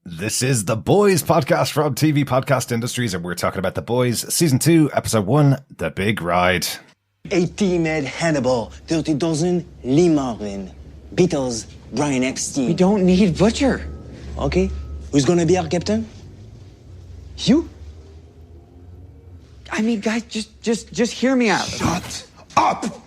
This is The Boys podcast from TV Podcast Industries, and we're talking about The Boys, Season 2, Episode 1, The Big Ride. 80 Med Hannibal, 30 dozen Lee Marvin, Beatles, Brian Epstein. We don't need Butcher. Okay, who's gonna be our captain? You? I mean, guys, just hear me out. Shut up!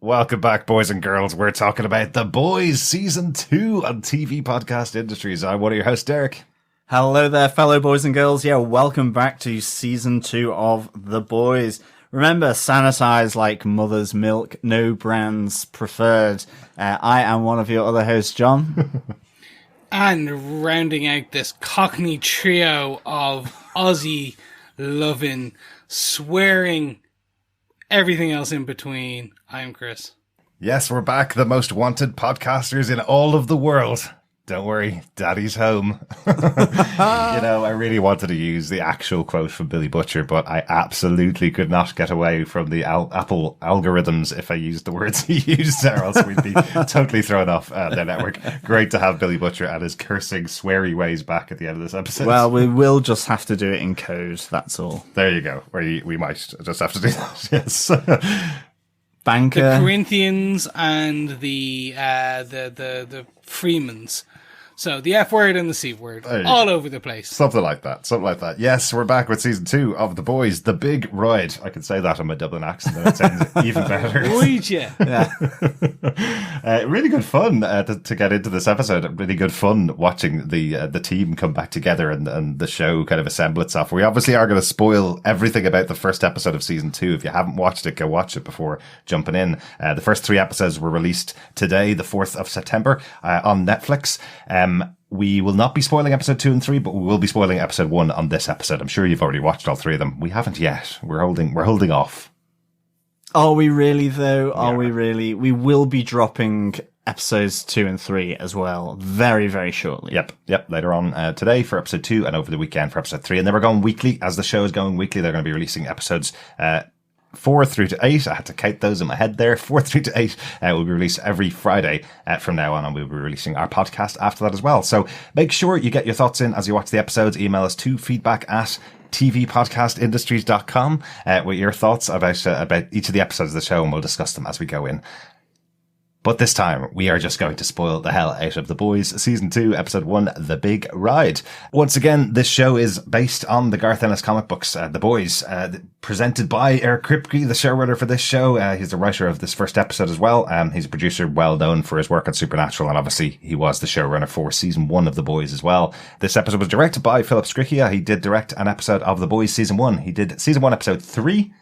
Welcome back, boys and girls. We're talking about The Boys, Season 2 on TV Podcast Industries. I'm one of your hosts, Derek. Hello there, fellow boys and girls. Yeah, welcome back to Season 2 of The Boys. Remember, sanitize like mother's milk, no brands preferred. I am one of your other hosts, John. And rounding out this Cockney trio of Aussie loving, swearing, everything else in between, I'm Chris. Yes, we're back, the most wanted podcasters in all of the world. Don't worry, Daddy's home. I really wanted to use the actual quote from Billy Butcher, but I absolutely could not get away from the Apple algorithms if I used the words he used there, else we'd be totally thrown off their network. Great to have Billy Butcher and his cursing, sweary ways back at the end of this episode. Well, we will just have to do it in code, that's all. There you go. We might just have to do that, yes. Banker. The Corinthians and the Freemans. So the F word and the C word, all over the place. Something like that. Yes, we're back with Season 2 of The Boys, The Big Ride. I can say that in my Dublin accent and it sounds even better. Would you? Yeah. Really good fun to get into this episode. Really good fun watching the team come back together and the show kind of assemble itself. We obviously are going to spoil everything about the first episode of Season 2. If you haven't watched it, go watch it before jumping in. The first 3 episodes were released today, the 4th of September, on Netflix. We will not be spoiling episode 2 and 3, but we will be spoiling episode 1 on this episode. I'm sure you've already watched all 3 of them. We haven't yet. We're holding off. Are we really, though? Are we really? We will be dropping episodes 2 and 3 as well very, very shortly. Yep. Later on today for episode 2 and over the weekend for episode 3. And then we're going weekly. As the show is going weekly, they're going to be releasing episodes 4 through to 8. I had to count those in my head there. 4 through to 8 will be released every Friday from now on, and we'll be releasing our podcast after that as well. So make sure you get your thoughts in as you watch the episodes. Email us to feedback@tvpodcastindustries.com with your thoughts about each of the episodes of the show, and we'll discuss them as we go in. But this time, we are just going to spoil the hell out of The Boys, Season 2, Episode 1, The Big Ride. Once again, this show is based on the Garth Ennis comic books, The Boys, presented by Eric Kripke, the showrunner for this show. He's the writer of this first episode as well. He's a producer well known for his work on Supernatural, and obviously he was the showrunner for Season 1 of The Boys as well. This episode was directed by Philip Sgriccia. He did direct an episode of The Boys Season 1. He did Season 1, Episode 3.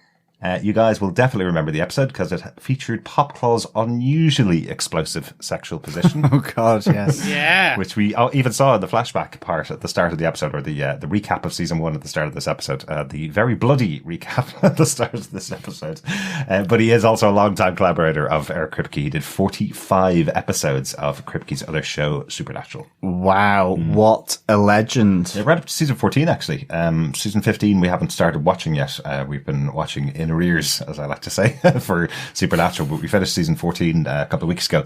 You guys will definitely remember the episode because it featured Popclaw's unusually explosive sexual position. Oh, God, yes. Yeah. Which we even saw in the flashback part at the start of the episode, or the recap of Season 1 at the start of this episode. The very bloody recap at the start of this episode. But he is also a long-time collaborator of Eric Kripke. He did 45 episodes of Kripke's other show, Supernatural. Wow, what a legend. Yeah, right up to Season 14, actually. Season 15 we haven't started watching yet. We've been watching in arrears, as I like to say, for Supernatural, but we finished Season 14 a couple of weeks ago.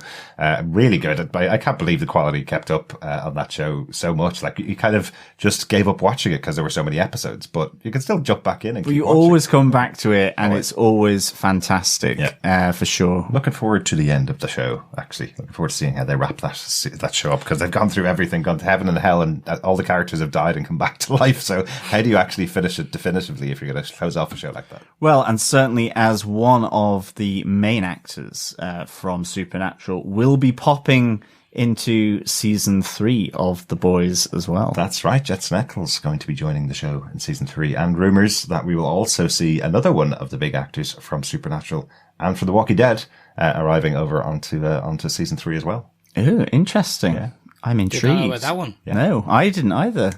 Really good. I can't believe the quality kept up on that show so much. Like, you kind of just gave up watching it because there were so many episodes, but you can still jump back in and keep you watching. Always come back to it, and it's always fantastic, for sure. Looking forward to the end of the show, actually. Looking forward to seeing how they wrap that show up, because they've gone through everything, gone to heaven and hell, and all the characters have died and come back to life. So how do you actually finish it definitively if you're going to close off a show like that? Well, and certainly as one of the main actors from Supernatural will be popping into Season 3 of The Boys as well. That's right. Jensen Ackles going to be joining the show in Season 3, and rumours that we will also see another one of the big actors from Supernatural and from The Walking Dead arriving over onto Season 3 as well. Oh, interesting. Yeah. I'm Didn't know intrigued. about that one. Yeah. No, I didn't either.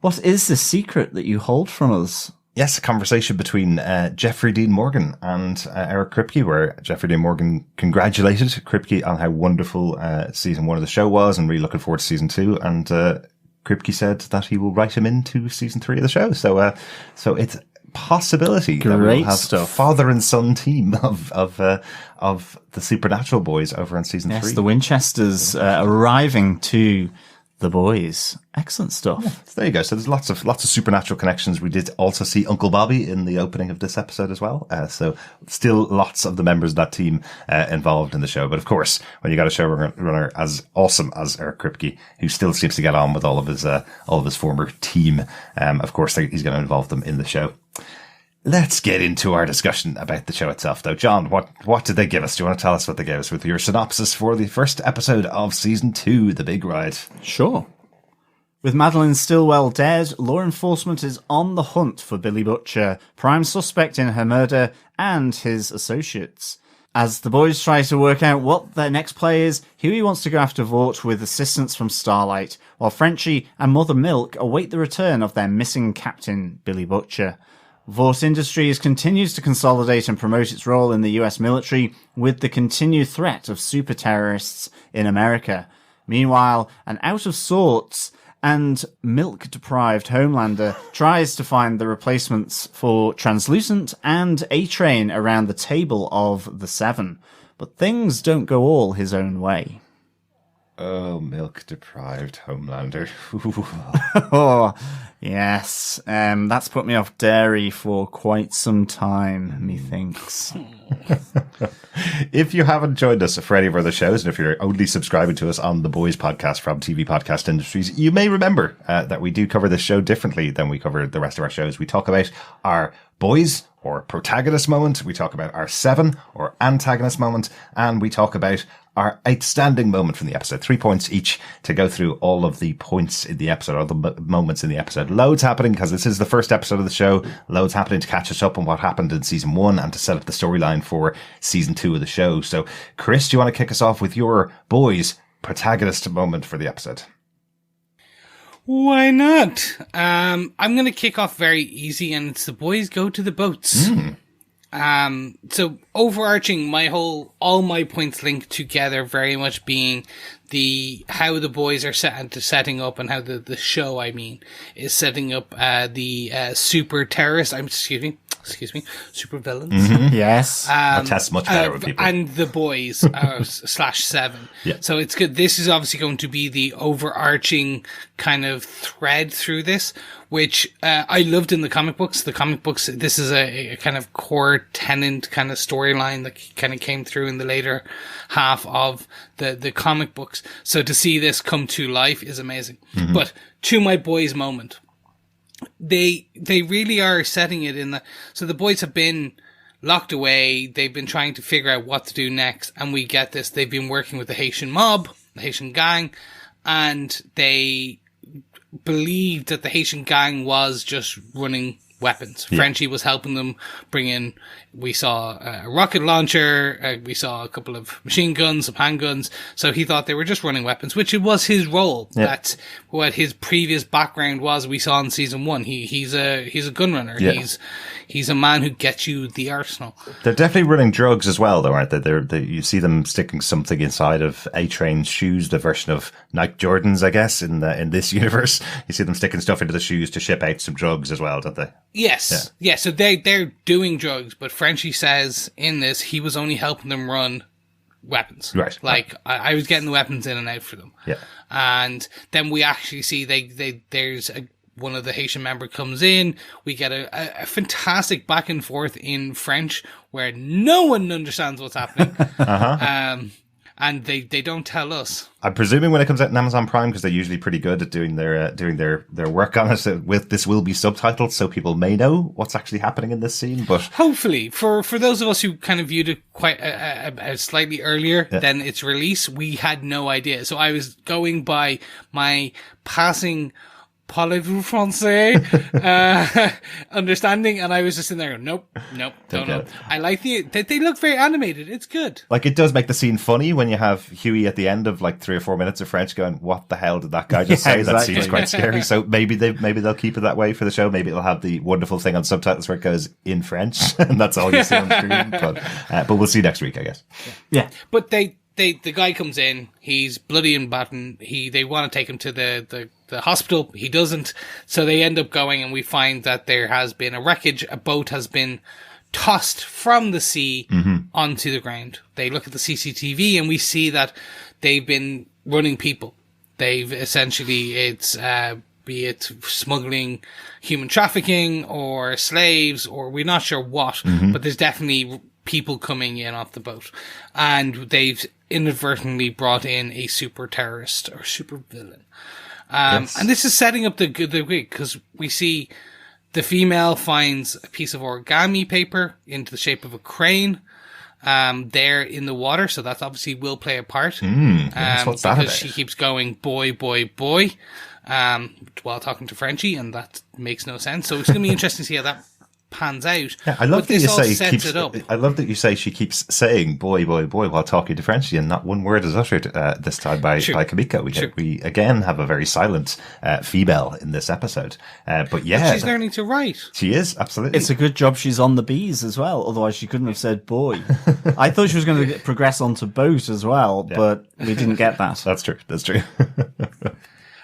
What is the secret that you hold from us? Yes, a conversation between Jeffrey Dean Morgan and Eric Kripke, where Jeffrey Dean Morgan congratulated Kripke on how wonderful season 1 of the show was and really looking forward to season 2. And Kripke said that he will write him into season 3 of the show. So it's a possibility that we'll have stuff. father and son team of the Supernatural boys over in season 3. Yes, the Winchesters arriving to the boys. Excellent stuff. Yeah, so there you go. So there's lots of supernatural connections. We did also see Uncle Bobby in the opening of this episode as well. So still lots of the members of that team involved in the show. But of course, when you got a showrunner as awesome as Eric Kripke, who still seems to get on with all of his former team, of course he's going to involve them in the show. Let's get into our discussion about the show itself, though. John, what did they give us? Do you want to tell us what they gave us with your synopsis for the first episode of season 2, The Big Ride? Sure. With Madelein Stillwell dead, law enforcement is on the hunt for Billy Butcher, prime suspect in her murder, and his associates. As the boys try to work out what their next play is, Hughie wants to go after Vought with assistance from Starlight, while Frenchie and Mother Milk await the return of their missing captain, Billy Butcher. Vought Industries continues to consolidate and promote its role in the US military with the continued threat of super terrorists in America. Meanwhile, an out of sorts and milk-deprived Homelander tries to find the replacements for Translucent and A-Train around the table of the Seven. But things don't go all his own way. Oh, milk-deprived Homelander. Oh, yes. That's put me off dairy for quite some time, methinks. If you haven't joined us for any of our other shows, and if you're only subscribing to us on the Boys podcast from TV Podcast Industries, you may remember that we do cover this show differently than we cover the rest of our shows. We talk about our Boys or Protagonist Moment, we talk about our Seven or Antagonist Moment, and we talk about our outstanding moment from the episode. 3 points each to go through all of the points in the episode, or the moments in the episode. Loads happening because this is the first episode of the show. Loads happening to catch us up on what happened in season 1 and to set up the storyline for season 2 of the show. So, Chris, do you want to kick us off with your Boys Protagonist Moment for the episode? Why not? I'm going to kick off very easy, and it's the boys go to the boats. So overarching all my points linked together very much being how the boys are setting up, and how the show, is setting up, the super terrorists, excuse me, super villains. Mm-hmm. Yes. That tests much better with people. And the boys, slash Seven. Yeah. So it's good. This is obviously going to be the overarching kind of thread through this, which I loved in the comic books. The comic books, this is a kind of core tenant kind of storyline that kind of came through in the later half of the comic books. So to see this come to life is amazing. Mm-hmm. But to my boys moment, they really are setting it so the boys have been locked away. They've been trying to figure out what to do next. And we get this. They've been working with the Haitian mob, the Haitian gang, and they believed that the Haitian gang was just running weapons. Yeah. Frenchie was helping them bring in, we saw a rocket launcher, we saw a couple of machine guns, some handguns, so he thought they were just running weapons, which it was his role. Yeah. That's what his previous background was. We saw in season 1. He's a gun runner. Yeah. He's a man who gets you the arsenal. They're definitely running drugs as well, though, aren't they? You see them sticking something inside of A-Train's shoes, the version of Nike Jordans, I guess, in this universe. You see them sticking stuff into the shoes to ship out some drugs as well, don't they? Yes. Yeah. So they're doing drugs, but Frenchie says in this he was only helping them run weapons. Right. Like I was getting the weapons in and out for them. Yeah. And then we actually see there's one of the Haitian member comes in. We get a fantastic back and forth in French where no one understands what's happening. And they don't tell us. I'm presuming when it comes out in Amazon Prime, because they're usually pretty good at doing their work on it. This will be subtitled, so people may know what's actually happening in this scene. But hopefully, for those of us who kind of viewed it quite slightly earlier than its release, we had no idea. So I was going by my passing parlez-vous français, understanding, and I was just in there going, nope, don't know. I like they look very animated. It's good. Like, it does make the scene funny when you have Hughie at the end of like 3 or 4 minutes of French going, what the hell did that guy just say? Exactly. That seems quite scary. So maybe they'll keep it that way for the show. Maybe it'll have the wonderful thing on subtitles where it goes in French and that's all you see on screen. But we'll see next week, I guess. Yeah. But the guy comes in, he's bloody and battered. They want to take him to the hospital. He doesn't. So they end up going, and we find that there has been a wreckage. A boat has been tossed from the sea onto the ground. They look at the CCTV and we see that they've been running people. They've essentially, be it smuggling, human trafficking, or slaves, or we're not sure what, but there's definitely people coming in off the boat. And they've inadvertently brought in a super terrorist or super villain. And this is setting up the week, because we see the female finds a piece of origami paper into the shape of a crane, there in the water. So that obviously will play a part. What's that because about? she keeps going, boy, while talking to Frenchie, and that makes no sense. So it's going to be interesting to see how that pans out. Yeah, I love But that this you all say sets it up. I love that you say she keeps saying "boy" while talking to Frenchie, and not one word is uttered this time by Kamiko. We again have a very silent female in this episode. But yeah, She's learning to write. she is absolutely. It's a good job she's on the bees as well. Otherwise, she couldn't have said boy. I thought she was going to progress onto boat as well, but we didn't get that. That's true. That's true.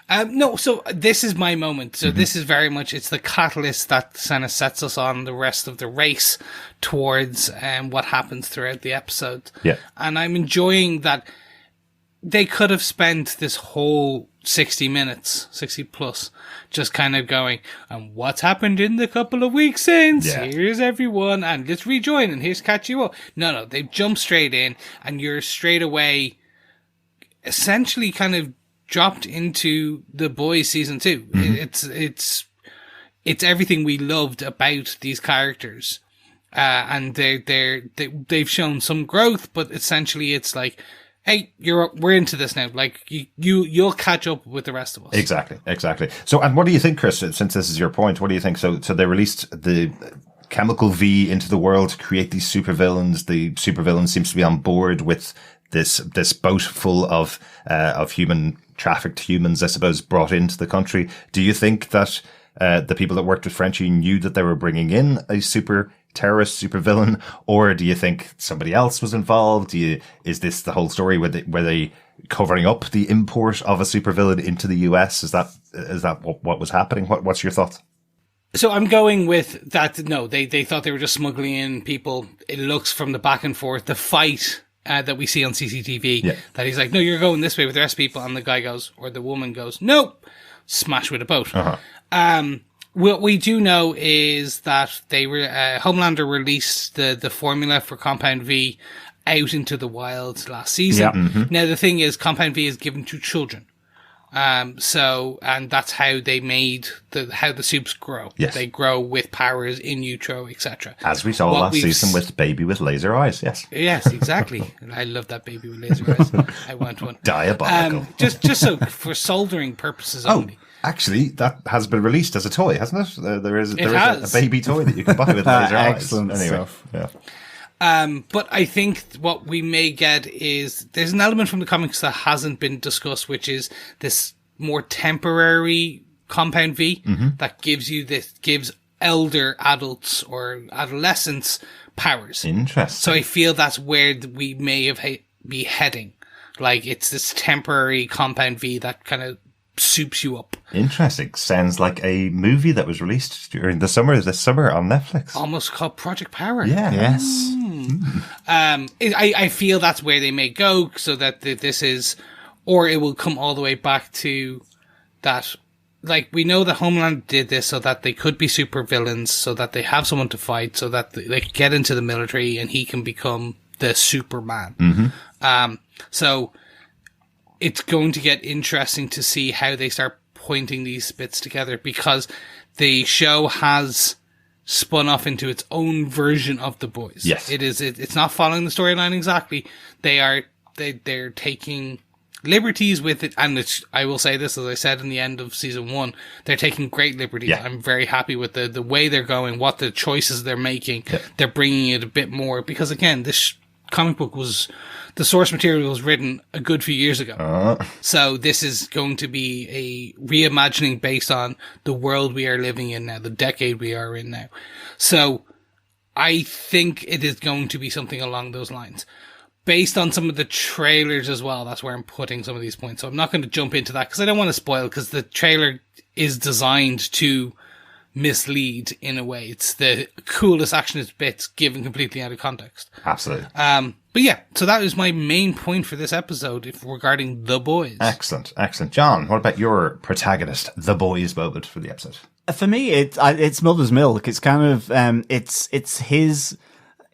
No, so this is my moment. So this is very much, it's the catalyst that kind of sets us on the rest of the race towards what happens throughout the episode. Yeah. And I'm enjoying that they could have spent this whole 60 minutes, 60 plus, just kind of going, and what's happened in the couple of weeks since? Yeah. Here's everyone, and let's rejoin, and here's catch you up. No, they jump straight in, and you're straight away essentially kind of dropped into The Boys season 2. It's everything we loved about these characters, and they've shown some growth, but essentially it's like, hey, we're into this now. Like you'll catch up with the rest of us. Exactly. So, and what do you think, Chris? Since this is your point, what do you think? So they released the chemical V into the world to create these supervillains. The supervillain seems to be on board with this boat full of trafficked humans, I suppose, brought into the country. Do you think that the people that worked with Frenchie knew that they were bringing in a super terrorist, super villain, or do you think somebody else was involved? Is this the whole story where they covering up the import of a supervillain into the US? Is that what was happening? What's your thoughts? So I'm going with that. No, they thought they were just smuggling in people. It looks from the back and forth, the fight that we see on CCTV, that he's like, no, you're going this way with the rest of people. And the guy goes, or the woman goes, nope, smash with a boat. What we do know is that they were, Homelander released the formula for Compound V out into the wild last season. Now, the thing is, Compound V is given to children. And that's how they made how the soups grow. Yes. They grow with powers in utero, etc. As we saw last season with Baby with Laser Eyes. Yes. Yes, exactly. I love that Baby with Laser Eyes. I want one. Diabolical. Just so for soldering purposes only. Actually, that has been released as a toy, hasn't it? There is has. a baby toy that you can buy with laser eyes. Excellent stuff. Yeah. But I think what we may get is there's an element from the comics that hasn't been discussed, which is this more temporary Compound V that gives elder adults or adolescents powers. Interesting. So I feel that's where we may have be heading. Like it's this temporary Compound V that kind of soups you up. Interesting. Sounds like a movie that was released during this summer on Netflix. Almost called Project Power. Yeah. Yes. I feel that's where they may go, so that this is, or it will come all the way back to that. Like, we know that Homeland did this so that they could be super villains, so that they have someone to fight, so that they can get into the military and he can become the Superman. So it's going to get interesting to see how they start pointing these bits together, because the show has spun off into its own version of The Boys. Yes. It's not following the storyline exactly. They're taking liberties with it. And I will say this, as I said in the end of season 1, they're taking great liberties. Yeah. I'm very happy with the way they're going, what the choices they're making. Yeah. They're bringing it a bit more, because again, this comic book the source material was written a good few years ago. So this is going to be a reimagining based on the world we are living in now, the decade we are in now. So I think it is going to be something along those lines. Based on some of the trailers as well, that's where I'm putting some of these points. So I'm not going to jump into that because I don't want to spoil, because the trailer is designed to mislead in a way. It's the coolest actionist bits given completely out of context. Absolutely. But yeah, so that is my main point for this episode regarding The Boys. Excellent. John, what about your protagonist, The Boys moment for the episode? For me, it's Mother's Milk. It's kind of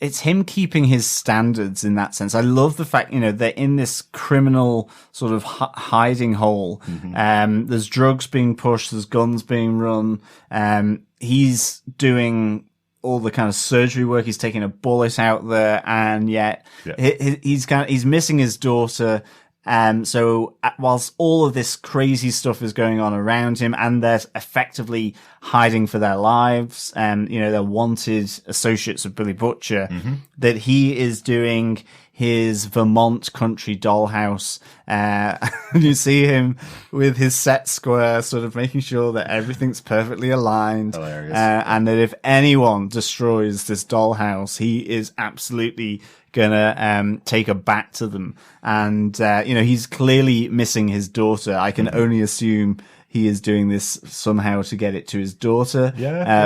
it's him keeping his standards in that sense. I love the fact, they're in this criminal sort of hiding hole. Mm-hmm. There's drugs being pushed, there's guns being run. He's doing all the kind of surgery work. He's taking a bullet out there, and yet he's missing his daughter. So whilst all of this crazy stuff is going on around him, and they're effectively hiding for their lives, they're wanted associates of Billy Butcher, that he is doing his Vermont country dollhouse. You see him with his set square, sort of making sure that everything's perfectly aligned. Hilarious. And that if anyone destroys this dollhouse, he is absolutely gonna take her back to them. And he's clearly missing his daughter. I can only assume he is doing this somehow to get it to his daughter,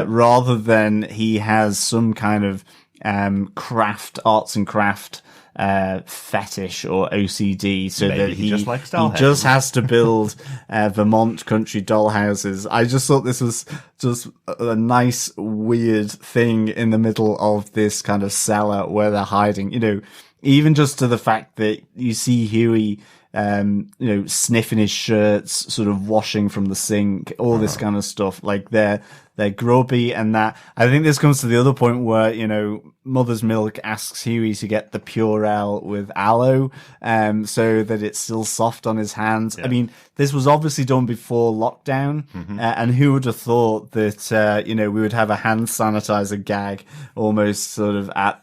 rather than he has some kind of arts and craft fetish or OCD, so Maybe that he just likes he dollhouses. just has to build Vermont country dollhouses. I just thought this was just a nice weird thing in the middle of this kind of cellar where they're hiding, even just to the fact that you see Hughie sniffing his shirts, sort of washing from the sink, all this kind of stuff. Like they're grubby, and that, I think this comes to the other point where, Mother's Milk asks Hughie to get the Purell with aloe, so that it's still soft on his hands. Yeah. I mean, this was obviously done before lockdown, and who would have thought that, we would have a hand sanitizer gag almost sort of at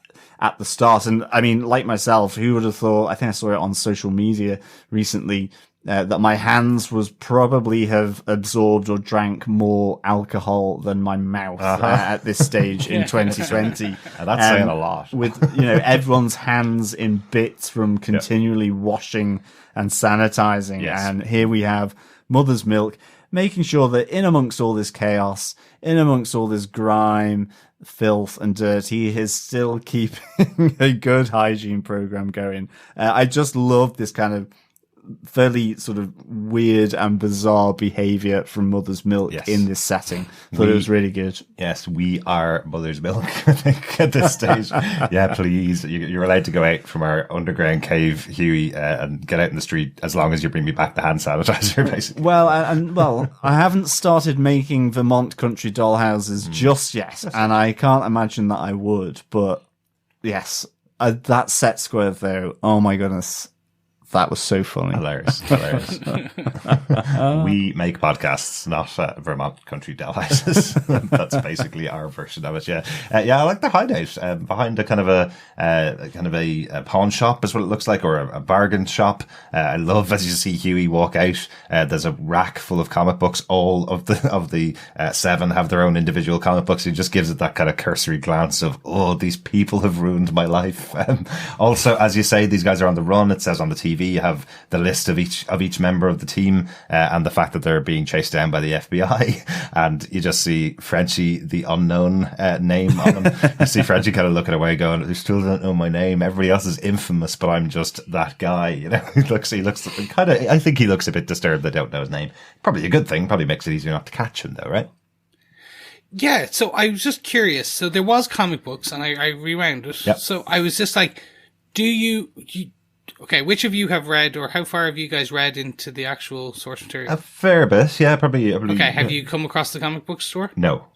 the start. And I mean, like myself, who would have thought, I think I saw it on social media recently, that my hands was probably have absorbed or drank more alcohol than my mouth at this stage in 2020. That's saying a lot. With, everyone's hands in bits from continually washing and sanitizing. Yes. And here we have Mother's Milk making sure that in amongst all this chaos, in amongst all this grime, filth and dirt, he is still keeping a good hygiene program going. I just love this kind of fairly sort of weird and bizarre behavior from Mother's Milk in this setting. Thought it was really good. Yes, we are Mother's Milk, I think, at this stage. Yeah, please. You're allowed to go out from our underground cave, Hughie, and get out in the street as long as you bring me back the hand sanitizer, basically. Well, I haven't started making Vermont country dollhouses just yet, and I can't imagine that I would, but yes, that set square though, oh my goodness. That was so funny. Hilarious. We make podcasts, not Vermont country dollhouses. That's basically our version of it. Yeah, I like the hideout behind a kind of a pawn shop is what it looks like, or a bargain shop. I love as you see Hughie walk out. There's a rack full of comic books. All of the 7 have their own individual comic books. He just gives it that kind of cursory glance of, oh, these people have ruined my life. Also, as you say, these guys are on the run. It says on the TV. You have the list of each member of the team, and the fact that they're being chased down by the FBI, and you just see Frenchie, the unknown name on him. You see Frenchie kind of looking away, going, "They still don't know my name. Everybody else is infamous, but I'm just that guy." He looks kind of. I think he looks a bit disturbed. They don't know his name. Probably a good thing. Probably makes it easier not to catch him, though, right? Yeah. So I was just curious. So there was comic books, and I rewound it. Yep. So I was just like, okay, which of you have read, or how far have you guys read into the actual source material? A fair bit, yeah, probably. Okay, have you come across the comic book store? No.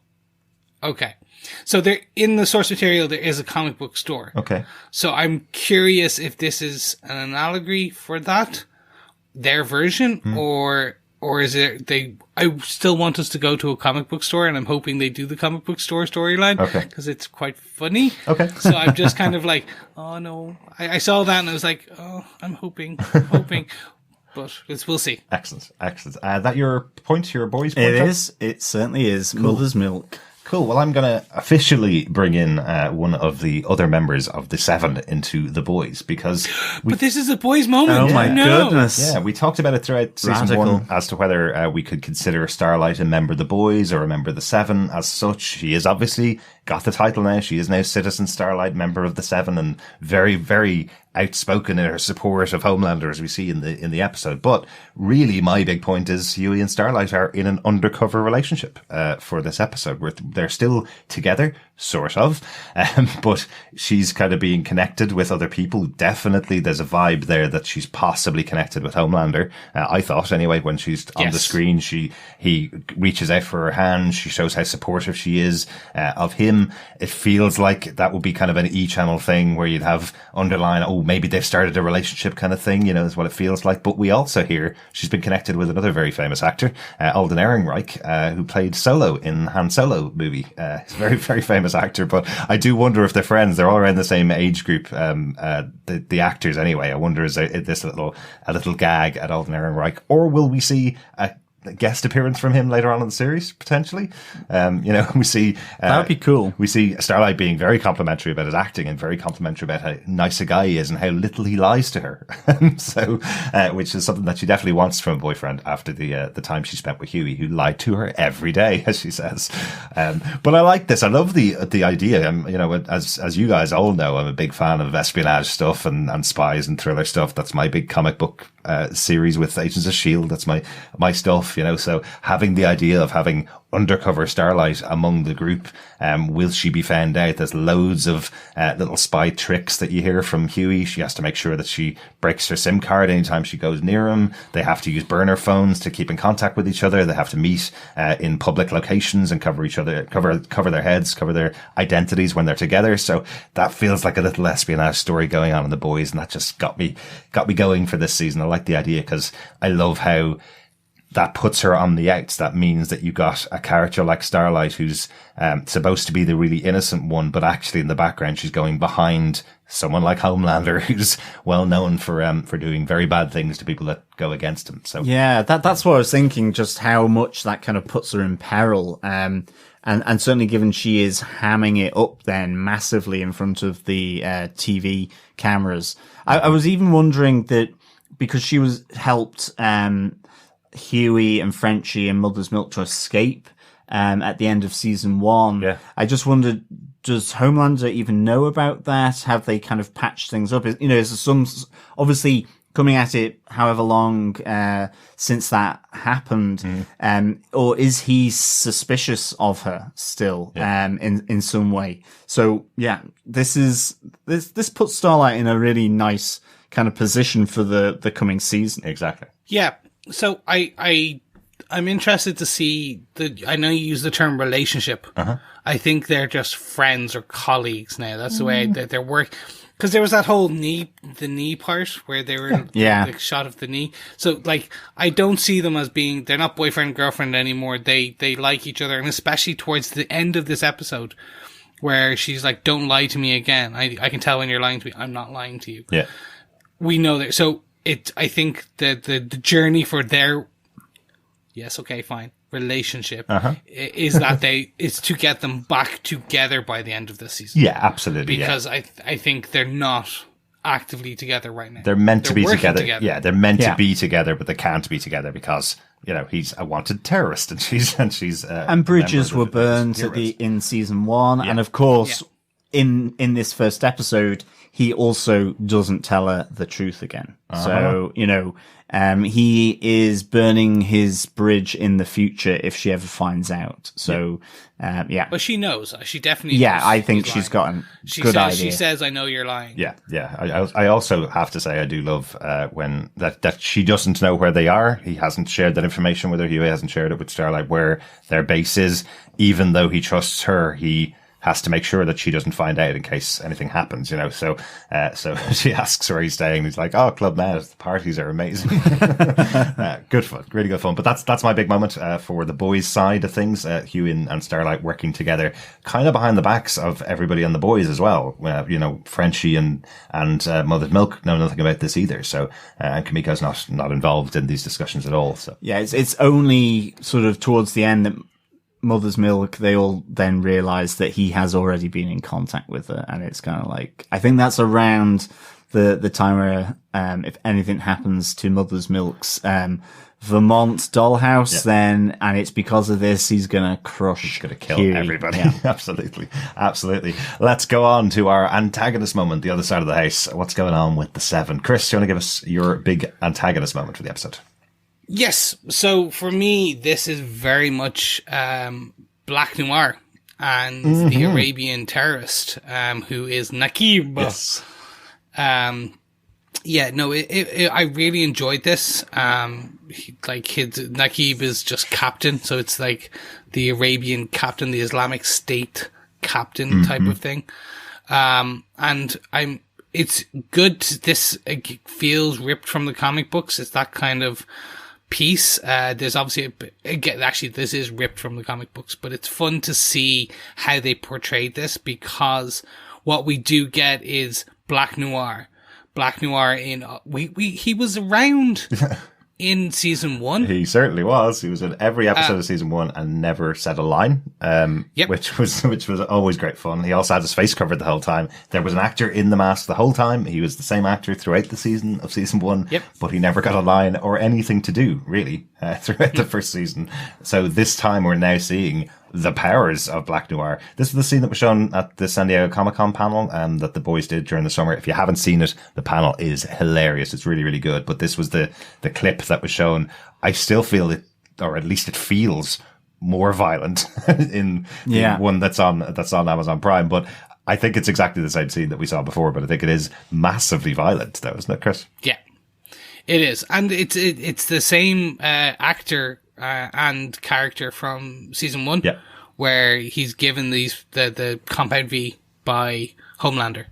Okay. So there, in the source material, there is a comic book store. Okay. So I'm curious if this is an analogy for that. their version, or is it I still want us to go to a comic book store, and I'm hoping they do the comic book store storyline. Okay. Because it's quite funny. Okay. So I'm just kind of like, oh no. I saw that and I was like, oh, I'm hoping. But we'll see. Excellent. That your point, your boys' point? It is. It certainly is. Cool. Mother's Milk. Cool. Well, I'm going to officially bring in one of the other members of the Seven into the boys, because but this is a boys' moment. Oh my goodness. Yeah, we talked about it throughout season one as to whether we could consider Starlight a member of the boys or a member of the Seven as such. She is obviously got the title now. She is now Citizen Starlight, member of the Seven, and very, very outspoken in her support of Homelander, as we see in the episode. But really, my big point is Hughie and Starlight are in an undercover relationship for this episode, where they're still together, sort of, but she's kind of being connected with other people. Definitely, there's a vibe there that she's possibly connected with Homelander. I thought, anyway, when she's on the screen, he reaches out for her hand. She shows how supportive she is of him. It feels like that would be kind of an E-channel thing where you'd have underline, oh, maybe they've started a relationship kind of thing, is what it feels like. But we also hear she's been connected with another very famous actor, Alden Ehrenreich, who played Solo in Han Solo movie. He's a very, very famous actor, but I do wonder if they're friends. They're all around the same age group, the actors anyway. I wonder, is this a little gag at Alden Ehrenreich, or will we see a guest appearance from him later on in the series, potentially? We see that would be cool. We see Starlight being very complimentary about his acting and very complimentary about how nice a guy he is and how little he lies to her. So, which is something that she definitely wants from a boyfriend after the time she spent with Hughie, who lied to her every day, as she says. But I like this. I love the idea. As you guys all know, I'm a big fan of espionage stuff and spies and thriller stuff. That's my big comic book series with Agents of S.H.I.E.L.D. That's my stuff. So having the idea of having undercover Starlight among the group, will she be found out? There's loads of little spy tricks that you hear from Hughie. She has to make sure that she breaks her SIM card anytime she goes near him. They have to use burner phones to keep in contact with each other. They have to meet in public locations and cover each other, cover their heads, cover their identities when they're together. So that feels like a little espionage story going on in the boys, and that just got me going for this season. I like the idea because I love how that puts her on the outs. That means that you got a character like Starlight who's supposed to be the really innocent one, but actually in the background she's going behind someone like Homelander, who's well known for doing very bad things to people that go against him. So yeah, that's what I was thinking. Just how much that kind of puts her in peril. And certainly given she is hamming it up then massively in front of the TV cameras. I was even wondering that because she was helped Hughie and Frenchie and Mother's Milk to escape at the end of season one. Yeah. I just wondered, does Homelander even know about that? Have they kind of patched things up? Is there some, obviously coming at it however long since that happened, or is he suspicious of her still in some way? So yeah, this puts Starlight in a really nice kind of position for the coming season. Exactly. Yeah. So I'm interested to see I know you use the term relationship. I think they're just friends or colleagues now. That's the way that they're working. Because there was that whole the knee part where they were the shot of the knee. So I don't see them as being, they're not boyfriend, girlfriend anymore. They like each other. And especially towards the end of this episode where she's like, don't lie to me again. I can tell when you're lying to me. I'm not lying to you. Yeah. We know that. So I think the journey for their, yes, okay, fine, relationship is that is to get them back together by the end of this season. Yeah, absolutely. Because I think they're not actively together right now. They're meant to be together. Yeah, they're meant to be together, but they can't be together because he's a wanted terrorist, and she's and bridges were burned in season one, and of course in this first episode he also doesn't tell her the truth again. So he is burning his bridge in the future if she ever finds out. So but she knows. She definitely knows I think she's got a good idea. She says, I know you're lying. Yeah. I also have to say I do love when that she doesn't know where they are. He hasn't shared that information with her. He hasn't shared it with Starlight where their base is. Even though he trusts her, he has to make sure that she doesn't find out in case anything happens, you know. So she asks where he's staying. He's like, "Oh, Club Med, the parties are amazing." Good fun, really good fun. But that's my big moment for the boys' side of things. Hughie and Starlight working together, kind of behind the backs of everybody on the boys as well. You know, Frenchie and Mother Milk know nothing about this either. So and Kamiko's not involved in these discussions at all. So yeah, it's only sort of towards the end that Mother's Milk, they all then realize that he has already been in contact with her, and it's kind of like, I think that's around the time where if anything happens to Mother's Milk's Vermont dollhouse, then, and it's because of this, he's gonna kill Hughie. everybody. Yeah. Absolutely. Let's go on to our antagonist moment, the other side of the house. What's going on with the Seven? Chris, do you want to give us your big antagonist moment for the episode? Yes. So for me, this is very much Black Noir and the Arabian terrorist, who is Naqib. Yes. Yeah, no, I really enjoyed this. Naqib is just captain, so it's like the Arabian captain, the Islamic State captain type of thing. It's good. This feels ripped from the comic books. It's that kind of piece. There's obviously this is ripped from the comic books, but it's fun to see how they portrayed this, because what we do get is Black Noir he was around in season 1. He certainly was. He was in every episode of season 1 and never said a line. Which was always great fun. He also had his face covered the whole time. There was an actor in the mask the whole time. He was the same actor throughout the season of season 1. But he never got a line or anything to do, really, throughout the first season. So this time we're now seeing the powers of Black Noir. This is the scene that was shown at the San Diego Comic-Con panel that the boys did during the summer. If you haven't seen it, the panel is hilarious. It's really, really good. But this was the clip that was shown. I still feel it, or at least it feels more violent in the one that's on Amazon Prime. But I think it's exactly the same scene that we saw before, but I think it is massively violent though, isn't it, Chris? Yeah, it is. And it's the same actor and character from season 1, where he's given the compound V by Homelander,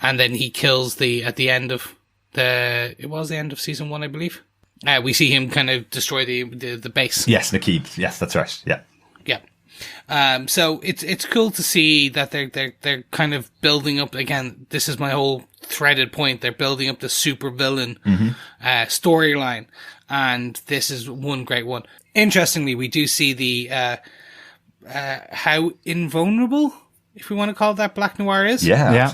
and then he kills at the end of the end of season 1, I believe. We see him kind of destroy the base. Yes, Naqib. Yes, that's right. Yeah. So it's cool to see that they're kind of building up again. This is my whole threaded point. They're building up the super villain storyline, and this is one great one. Interestingly, we do see the how invulnerable, if we want to call that, Black Noir is. Yeah.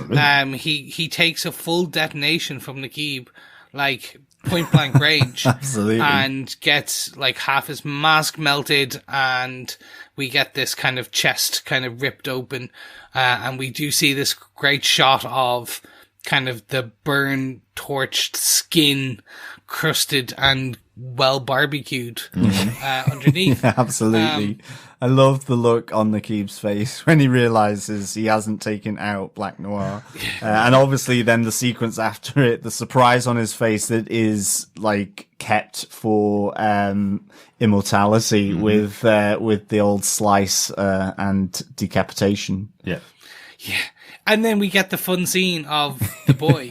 He takes a full detonation from Naqib, like point blank range. Absolutely. And gets like half his mask melted, and we get this kind of chest kind of ripped open, and we do see this great shot of kind of the burn torched skin, crusted and well barbecued underneath. Yeah, absolutely. I love the look on Naqib's face when he realizes he hasn't taken out Black Noir. And obviously then the sequence after it, the surprise on his face that is like kept for immortality with the old slice and decapitation. Yeah. And then we get the fun scene of the boy,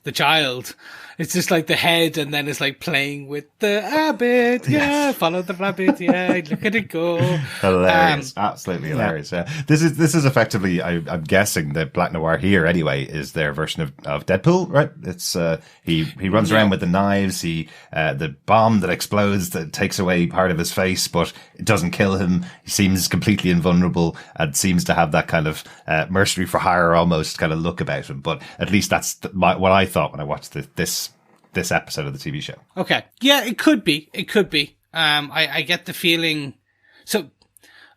the child. It's just like the head, and then it's like playing with the rabbit. Follow the rabbit. Look at it go. Hilarious. Absolutely hilarious. Yeah. This is effectively, I'm guessing that Black Noir here anyway is their version of Deadpool, right? It's, he runs around with the knives. The bomb that explodes that takes away part of his face, but it doesn't kill him. He seems completely invulnerable and seems to have that kind of, mercenary for hire almost kind of look about him. But at least that's what I thought when I watched this episode of the TV show. Okay. Yeah, it could be. I get the feeling. So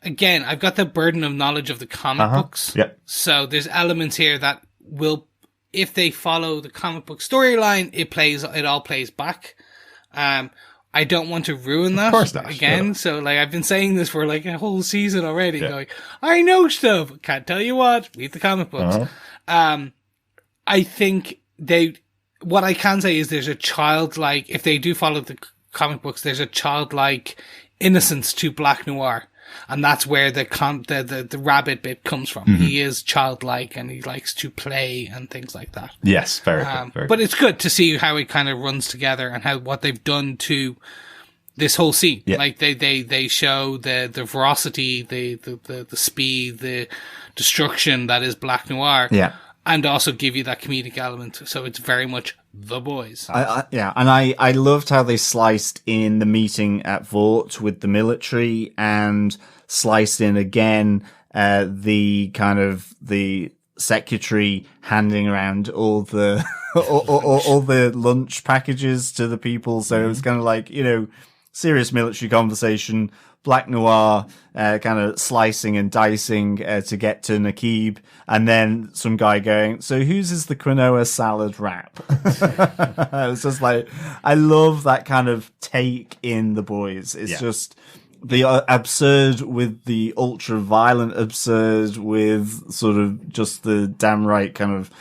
again, I've got the burden of knowledge of the comic books. Yep. So there's elements here that will, if they follow the comic book storyline, it all plays back. I don't want to ruin that. Of course not. Again. No. So like, I've been saying this for like a whole season already. Going, I know stuff. Can't tell you what. Read the comic books. I think what I can say is there's a childlike, if they do follow the comic books, there's a childlike innocence to Black Noir. And that's where the rabbit bit comes from. He is childlike and he likes to play and things like that. Yes, very good. Very But good. it's good to see how it kind of runs together and what they've done to this whole scene. Yeah. Like they show the ferocity, the speed, the destruction that is Black Noir. Yeah. And also give you that comedic element. So it's very much The Boys. I loved how they sliced in the meeting at Vought with the military and sliced in again the kind of the secretary handing around all the all the lunch packages to the people. So it was kind of like, you know, serious military conversation. Black Noir kind of slicing and dicing to get to Nakib, and then some guy going, so whose is the quinoa salad wrap? It was just like, I love that kind of take in The Boys. It's just the absurd with the ultra violent absurd with sort of just the damn right kind of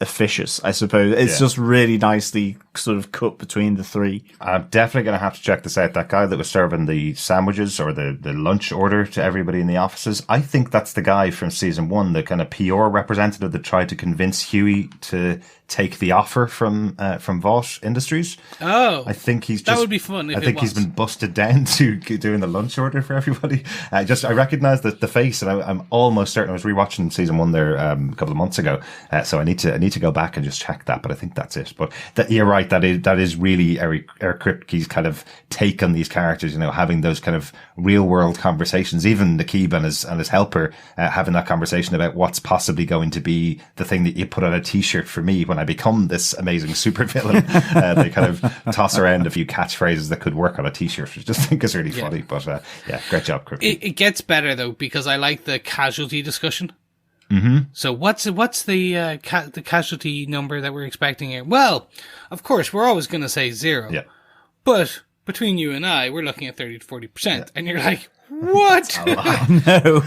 officious, I suppose. It's just really nicely sort of cut between the three. I'm definitely going to have to check this out. That guy that was serving the sandwiches or the lunch order to everybody in the offices, I think that's the guy from season 1, the kind of PR representative that tried to convince Hughie to take the offer from Vought Industries. Oh, I think he's just, that would be fun. If I think he's been busted down to doing the lunch order for everybody. I recognize the face, and I'm almost certain I was rewatching season 1 there a couple of months ago. So I need to go back and just check that. But I think that's it. But you're right. That is really Eric Kripke's kind of take on these characters. You know, having those kind of real world conversations. Even Nakib and his helper having that conversation about what's possibly going to be the thing that you put on a T-shirt for me when I become this amazing supervillain. They kind of toss around a few catchphrases that could work on a T-shirt, which I just think is really funny. But great job, Kripke. It gets better though, because I like the casualty discussion. Mm-hmm. So what's the casualty number that we're expecting here? Well, of course, we're always going to say 0. Yeah. But between you and I, we're looking at 30 to 40%. And you're like, what? No.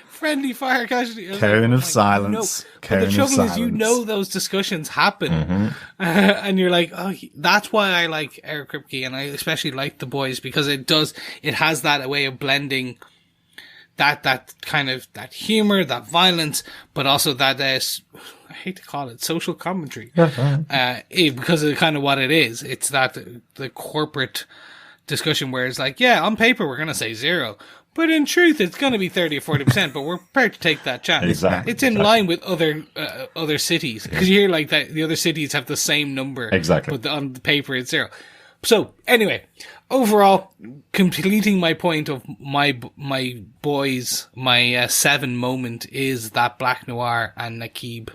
Friendly fire casualty. Cone of silence. But the trouble is, you know those discussions happen. And you're like, oh, that's why I like Eric Kripke, and I especially like The Boys, because it has that way of blending that kind of, that humor, that violence, but also that, I hate to call it social commentary. Because of kind of what it is. It's that, the corporate discussion where it's like, yeah, on paper, we're going to say 0. But in truth, it's going to be 30 or 40%, but we're prepared to take that chance. Exactly. It's in line with other cities. Because you hear like that, the other cities have the same number. Exactly. But on the paper, it's 0. So, anyway, overall, completing my point of my boys, my 7 moment is that Black Noir and Nakib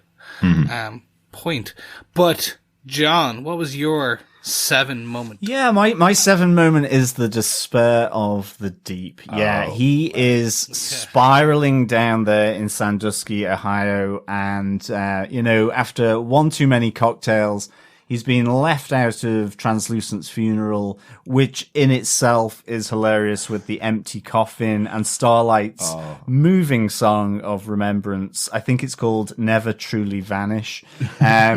point. But, John, what was your 7 moment? Yeah, my 7 moment is the despair of the deep. Yeah, he is spiraling down there in Sandusky, Ohio, and, after one too many cocktails, he's been left out of Translucent's funeral, which in itself is hilarious with the empty coffin and Starlight's moving song of remembrance. I think it's called Never Truly Vanish. I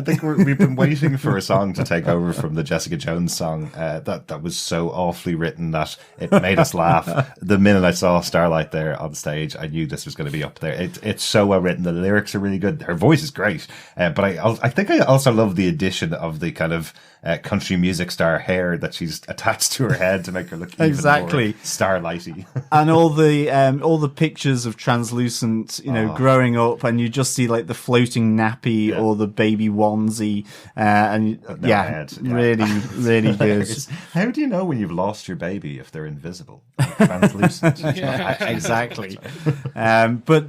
think we've been waiting for a song to take over from the Jessica Jones song that was so awfully written that it made us laugh. The minute I saw Starlight there on stage, I knew this was going to be up there. It's so well written. The lyrics are really good. Her voice is great. But I think I also love the addition of the kind of country music star hair that she's attached to her head to make her look even more Starlighty. And all the pictures of Translucent, growing up, and you just see like the floating nappy or the baby onesie, really, really good. How do you know when you've lost your baby if they're invisible, translucent? Exactly. But.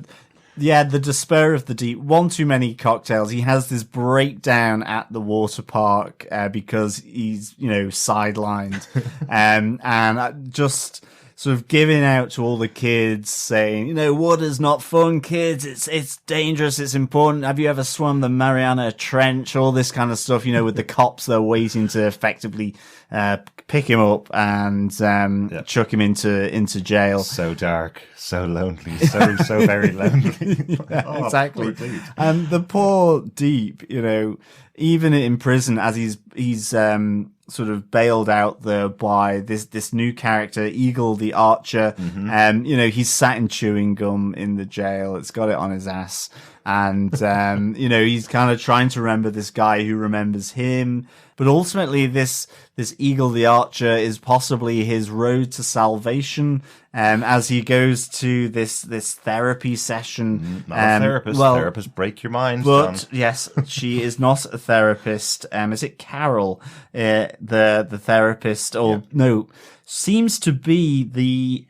Yeah, the despair of the deep. One too many cocktails. He has this breakdown at the water park because he's, sidelined, and just sort of giving out to all the kids, saying, water's not fun, kids. It's dangerous. It's important. Have you ever swum the Mariana Trench? All this kind of stuff. With the cops, they're waiting to effectively pick him up and chuck him into jail. So dark, so lonely, so very lonely. Exactly. And the poor Deep, even in prison, as he's sort of bailed out there by this new character, Eagle the Archer. You know, he's sat in chewing gum in the jail. It's got it on his ass. And, you know, he's kind of trying to remember this guy who remembers him. But ultimately, this Eagle the Archer is possibly his road to salvation, as he goes to this therapy session. Not a therapist. Therapists break your mind, But John. yes, she is not a therapist. Is it Carol, the therapist? Or no, seems to be the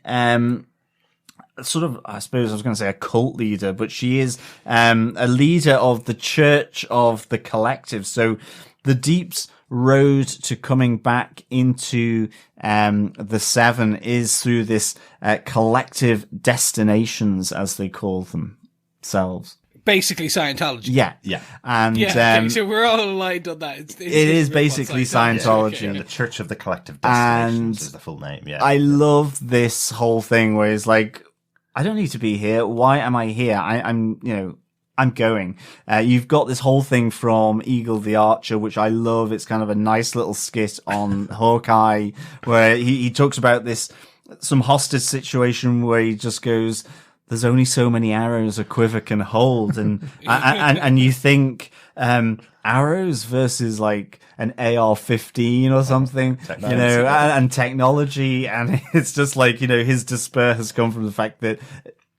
sort of, I suppose I was going to say a cult leader, but she is a leader of the Church of the Collective. So the Deep's road to coming back into the Seven is through this collective destinations, as they call themselves. Basically Scientology. Yeah. And okay, so we're all aligned on that. it is basically Scientology. The Church of the Collective Destinations is the full name. Yeah, I love this whole thing where it's like, I don't need to be here. Why am I here? I'm, you know, I'm going. You've got this whole thing from Eagle the Archer, which I love. It's kind of a nice little skit on Hawkeye where he talks about some hostage situation where he just goes, there's only so many arrows a quiver can hold. And, and you think, arrows versus like an AR-15 or something, you know, and technology. And it's just like, you know, his despair has come from the fact that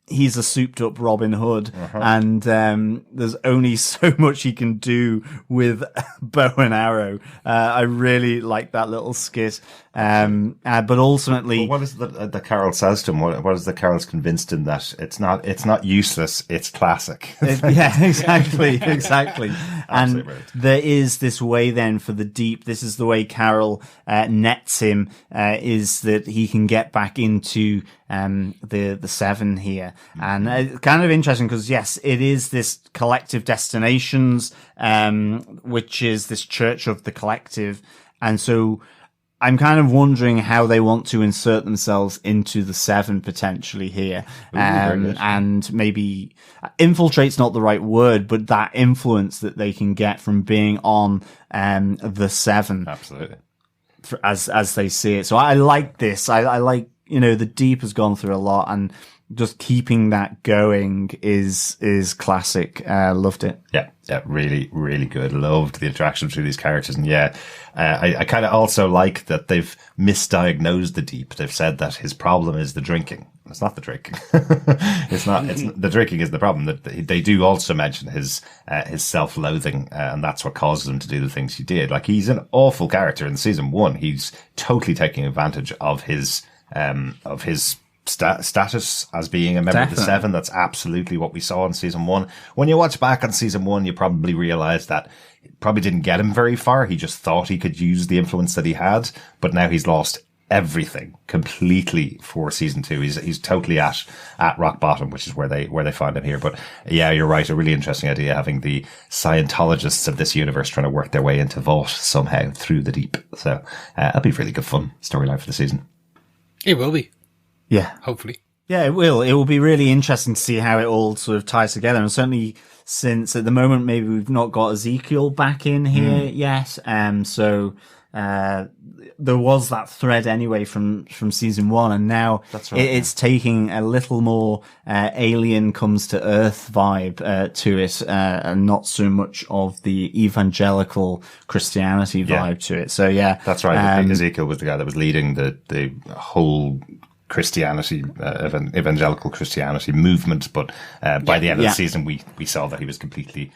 he's a souped up Robin Hood, and there's only so much he can do with bow and arrow. I really like that little skit. But ultimately, well, what is the Carol says to him? What is the Carol's convinced him that it's not useless, it's classic. Yeah, exactly. And right. there is this way then for the Deep. This is the way Carol nets him, is that he can get back into the Seven here. And it's kind of interesting because, yes, it is this collective destinations, which is this Church of the Collective. And so I'm kind of wondering how they want to insert themselves into the Seven potentially here. And maybe infiltrate's not the right word, but that influence that they can get from being on the Seven. Absolutely. As they see it. So I like this. I like, you know, the Deep has gone through a lot, and just keeping that going is classic. Loved it. Yeah, really, really good. Loved the interaction between these characters. And I kind of also like that they've misdiagnosed the Deep. They've said that his problem is the drinking. It's not the drinking. It's the drinking is the problem. That they do also mention his self-loathing, and that's what causes him to do the things he did. Like, he's an awful character in season 1. He's totally taking advantage of his status as being a member of the Seven. That's absolutely what we saw in season 1. When you watch back on season 1, you probably realize that it probably didn't get him very far. He just thought he could use the influence that he had, but now he's lost everything completely for season 2. He's totally at rock bottom, which is where they find him here. But yeah, you're right. A really interesting idea, having the Scientologists of this universe trying to work their way into Vought somehow through the Deep. So that'll be really good fun storyline for the season. It will be. Yeah. Hopefully. Yeah, it will. It will be really interesting to see how it all sort of ties together. And certainly since at the moment, maybe we've not got Ezekiel back in here yet. So, there was that thread anyway from season 1. And now that's right, it's taking a little more, alien comes to earth vibe, to it, and not so much of the evangelical Christianity vibe to it. So yeah. That's right. Ezekiel was the guy that was leading the whole Christianity, evangelical Christianity movement, but by the end of the season, we saw that he was completely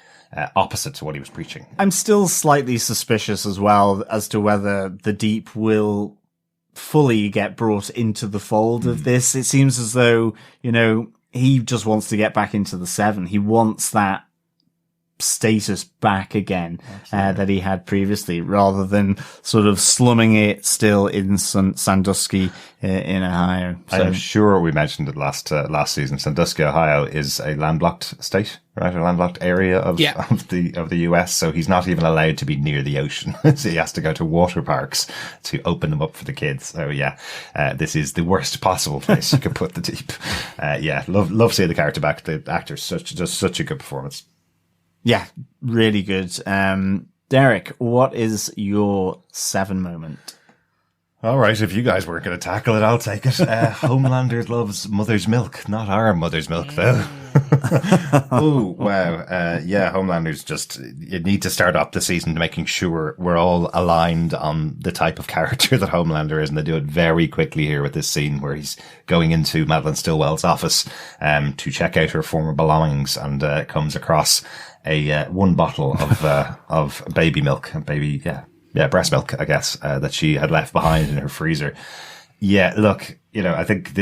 opposite to what he was preaching. I'm still slightly suspicious as well as to whether the Deep will fully get brought into the fold of this. It seems as though, you know, he just wants to get back into the Seven. He wants that status back again that he had previously, rather than sort of slumming it still in Sandusky in Ohio. So, I'm sure we mentioned it last season. Sandusky, Ohio is a landlocked state, right? A landlocked area of the US. So he's not even allowed to be near the ocean. So he has to go to water parks to open them up for the kids. So this is the worst possible place you could put the Deep. Love seeing the character back. The actor does such a good performance. Yeah, really good. Derek, what is your 7 moment? All right, if you guys weren't going to tackle it, I'll take it. Homelander loves mother's milk, not our mother's milk, though. Oh, wow. Yeah, Homelander's just, you need to start up the season making sure we're all aligned on the type of character that Homelander is, and they do it very quickly here with this scene where he's going into Madelein Stillwell's office to check out her former belongings, and comes across a one bottle of baby milk, breast milk, I guess, that she had left behind in her freezer. Yeah, look, I think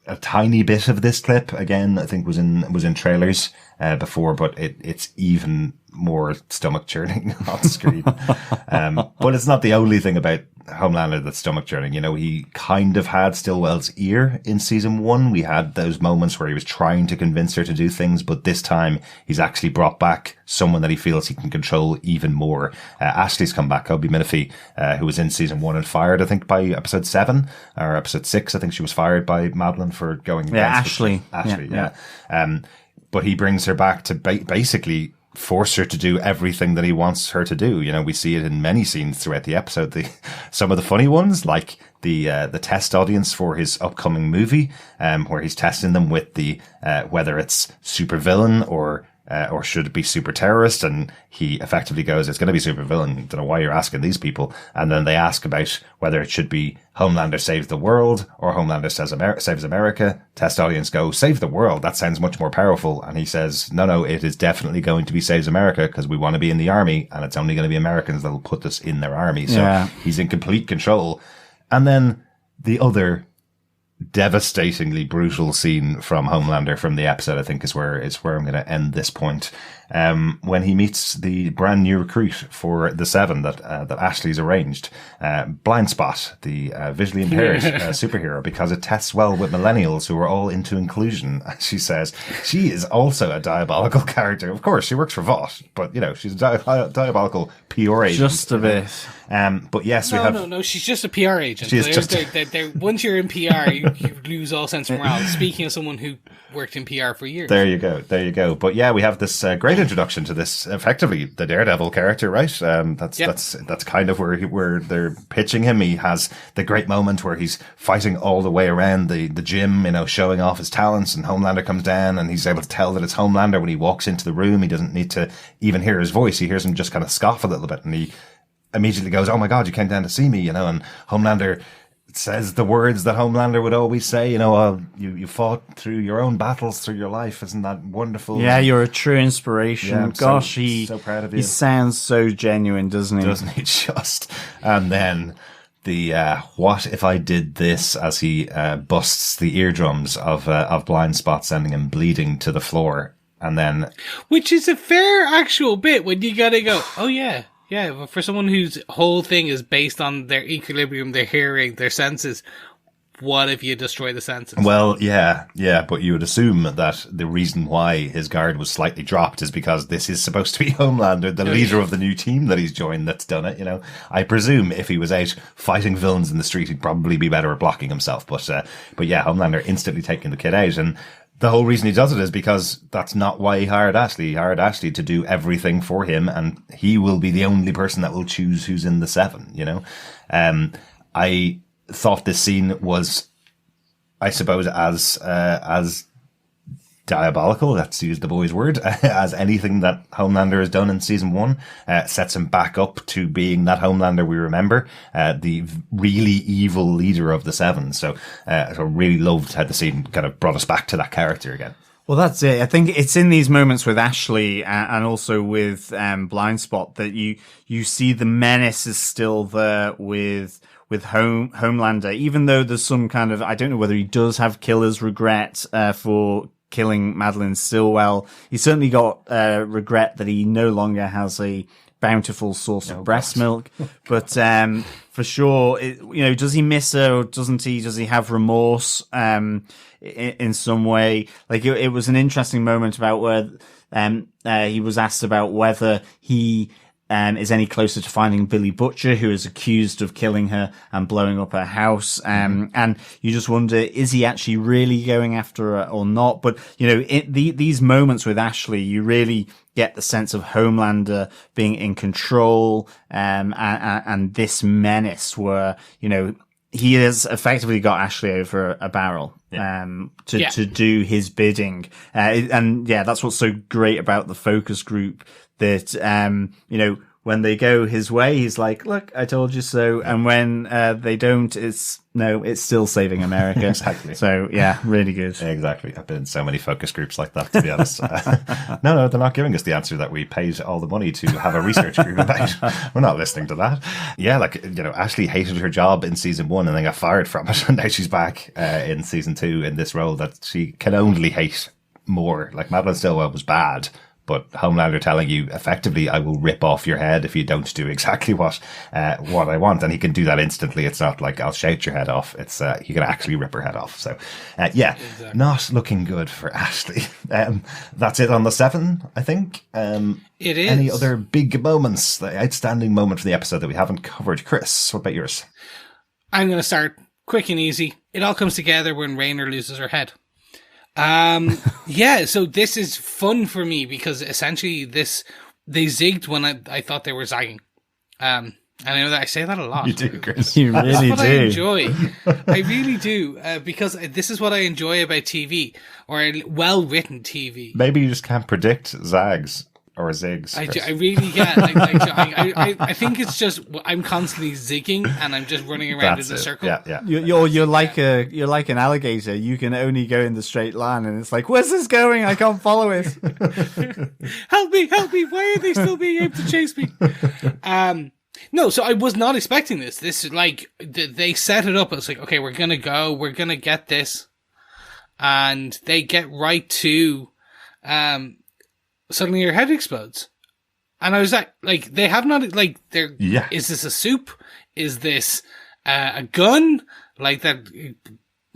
a tiny bit of this clip, again, I think was in trailers before, but it's even more stomach churning on screen. But it's not the only thing about Homelander that's stomach churning. He kind of had Stillwell's ear in season 1. We had those moments where he was trying to convince her to do things, but this time he's actually brought back someone that he feels he can control even more. Ashley's come back, Kobe Minifie, who was in season 1 and fired, I think, by episode 7 or episode 6. I think she was fired by Madeleine for going against Ashley. Yeah. But he brings her back to basically force her to do everything that he wants her to do. We see it in many scenes throughout the episode. Some of the funny ones, like the test audience for his upcoming movie, where he's testing them with the whether it's supervillain or should it be super terrorist, and he effectively goes, it's going to be super villain. Don't know why you're asking these people. And then they ask about whether it should be Homelander saves the world or Homelander saves America. Test audience go, save the world, that sounds much more powerful. And he says, no, it is definitely going to be saves America, because we want to be in the army, and it's only going to be Americans that'll put us in their army. So he's in complete control. And then the other devastatingly brutal scene from Homelander from the episode, I think, is where I'm going to end this point. When he meets the brand new recruit for the 7 that Ashley's arranged, Blind Spot, the visually impaired superhero, because it tests well with millennials who are all into inclusion. She says she is also a diabolical character. Of course, she works for Vought, but she's a diabolical PR agent. Just a bit. But yes, No, she's just a PR agent. She is once you're in PR, you lose all sense of morale. Speaking of someone who worked in PR for years. There you go. But yeah, we have this great introduction to this, effectively the Daredevil character, right? That's kind of where they're pitching him. He has the great moment where he's fighting all the way around the gym, showing off his talents, and Homelander comes down and he's able to tell that it's Homelander when he walks into the room. He doesn't need to even hear his voice. He hears him just kind of scoff a little bit, and he immediately goes, "Oh my God, you came down to see me," and Homelander says the words that Homelander would always say, you fought through your own battles through your life. Isn't that wonderful? Yeah, you're a true inspiration. Yeah, Gosh, so proud of you. He sounds so genuine, doesn't he? Doesn't he just? And then the what if I did this, as he busts the eardrums of Blind Spot, sending him bleeding to the floor. And then, which is a fair actual bit when you gotta go, oh yeah. Yeah, but for someone whose whole thing is based on their equilibrium, their hearing, their senses, what if you destroy the senses? Well, yeah, but you would assume that the reason why his guard was slightly dropped is because this is supposed to be Homelander, the leader of the new team that he's joined, that's done it, I presume if he was out fighting villains in the street, he'd probably be better at blocking himself. But yeah, Homelander instantly taking the kid out, and the whole reason he does it is because that's not why he hired Ashley. He hired Ashley to do everything for him, and he will be the only person that will choose who's in the 7, I thought this scene was, I suppose, as diabolical, let's use the boy's word, as anything that Homelander has done in season 1. Sets him back up to being that Homelander we remember, the really evil leader of the 7. So I really loved how the scene kind of brought us back to that character again. Well, that's it. I think it's in these moments with Ashley and also with Blind Spot that you see the menace is still there with Homelander, even though there's some kind of, I don't know whether he does have killer's regret for killing Madelein Stillwell. He certainly got regret that he no longer has a bountiful source of breast milk. But for sure, does he miss her or doesn't he? Does he have remorse in some way? Like it was an interesting moment about where he was asked about whether he is any closer to finding Billy Butcher, who is accused of killing her and blowing up her house. And you just wonder, is he actually really going after her or not? But, you know, these moments with Ashley, you really get the sense of Homelander being in control, and this menace where, you know, he has effectively got Ashley over a barrel, to do his bidding. And yeah, that's what's so great about the focus group, that, you know, when they go his way, he's like, look, I told you so. And when, they don't, it's still saving America. Exactly. So yeah, really good. Exactly. I've been in so many focus groups like that, to be honest. No, they're not giving us the answer that we paid all the money to have a research group about. We're not listening to that. Yeah, like, you know, Ashley hated her job in season 1 and then got fired from it. And now she's back in season 2 in this role that she can only hate more. Like, Madelein Stillwell was bad, but Homelander telling you effectively, I will rip off your head if you don't do exactly what I want. And he can do that instantly. It's not like I'll shout your head off. It's, he can actually rip her head off. So, exactly. Not looking good for Ashley. That's it on the 7, I think. It is. Any other big moments, the outstanding moment for the episode that we haven't covered? Chris, what about yours? I'm going to start quick and easy. It all comes together when Raynor loses her head. So this is fun for me because essentially they zigged when I thought they were zagging. And I know that I say that a lot. You do, Chris. You really That's what do. I enjoy. I really do, because this is what I enjoy about TV, or well-written TV. Maybe you just can't predict zags or zigs. I really can't. I think it's just I'm constantly zigging and I'm just running around in a circle. Yeah. You're like an alligator. You can only go in the straight line, and it's like, where's this going? I can't follow it. Help me! Why are they still being able to chase me? No, so I was not expecting this. This is like, they set it up. It's like, okay, we're gonna get this. And they get right to, suddenly your head explodes. And I was like, they have not, like, is this a soup? Is this a gun? Like, that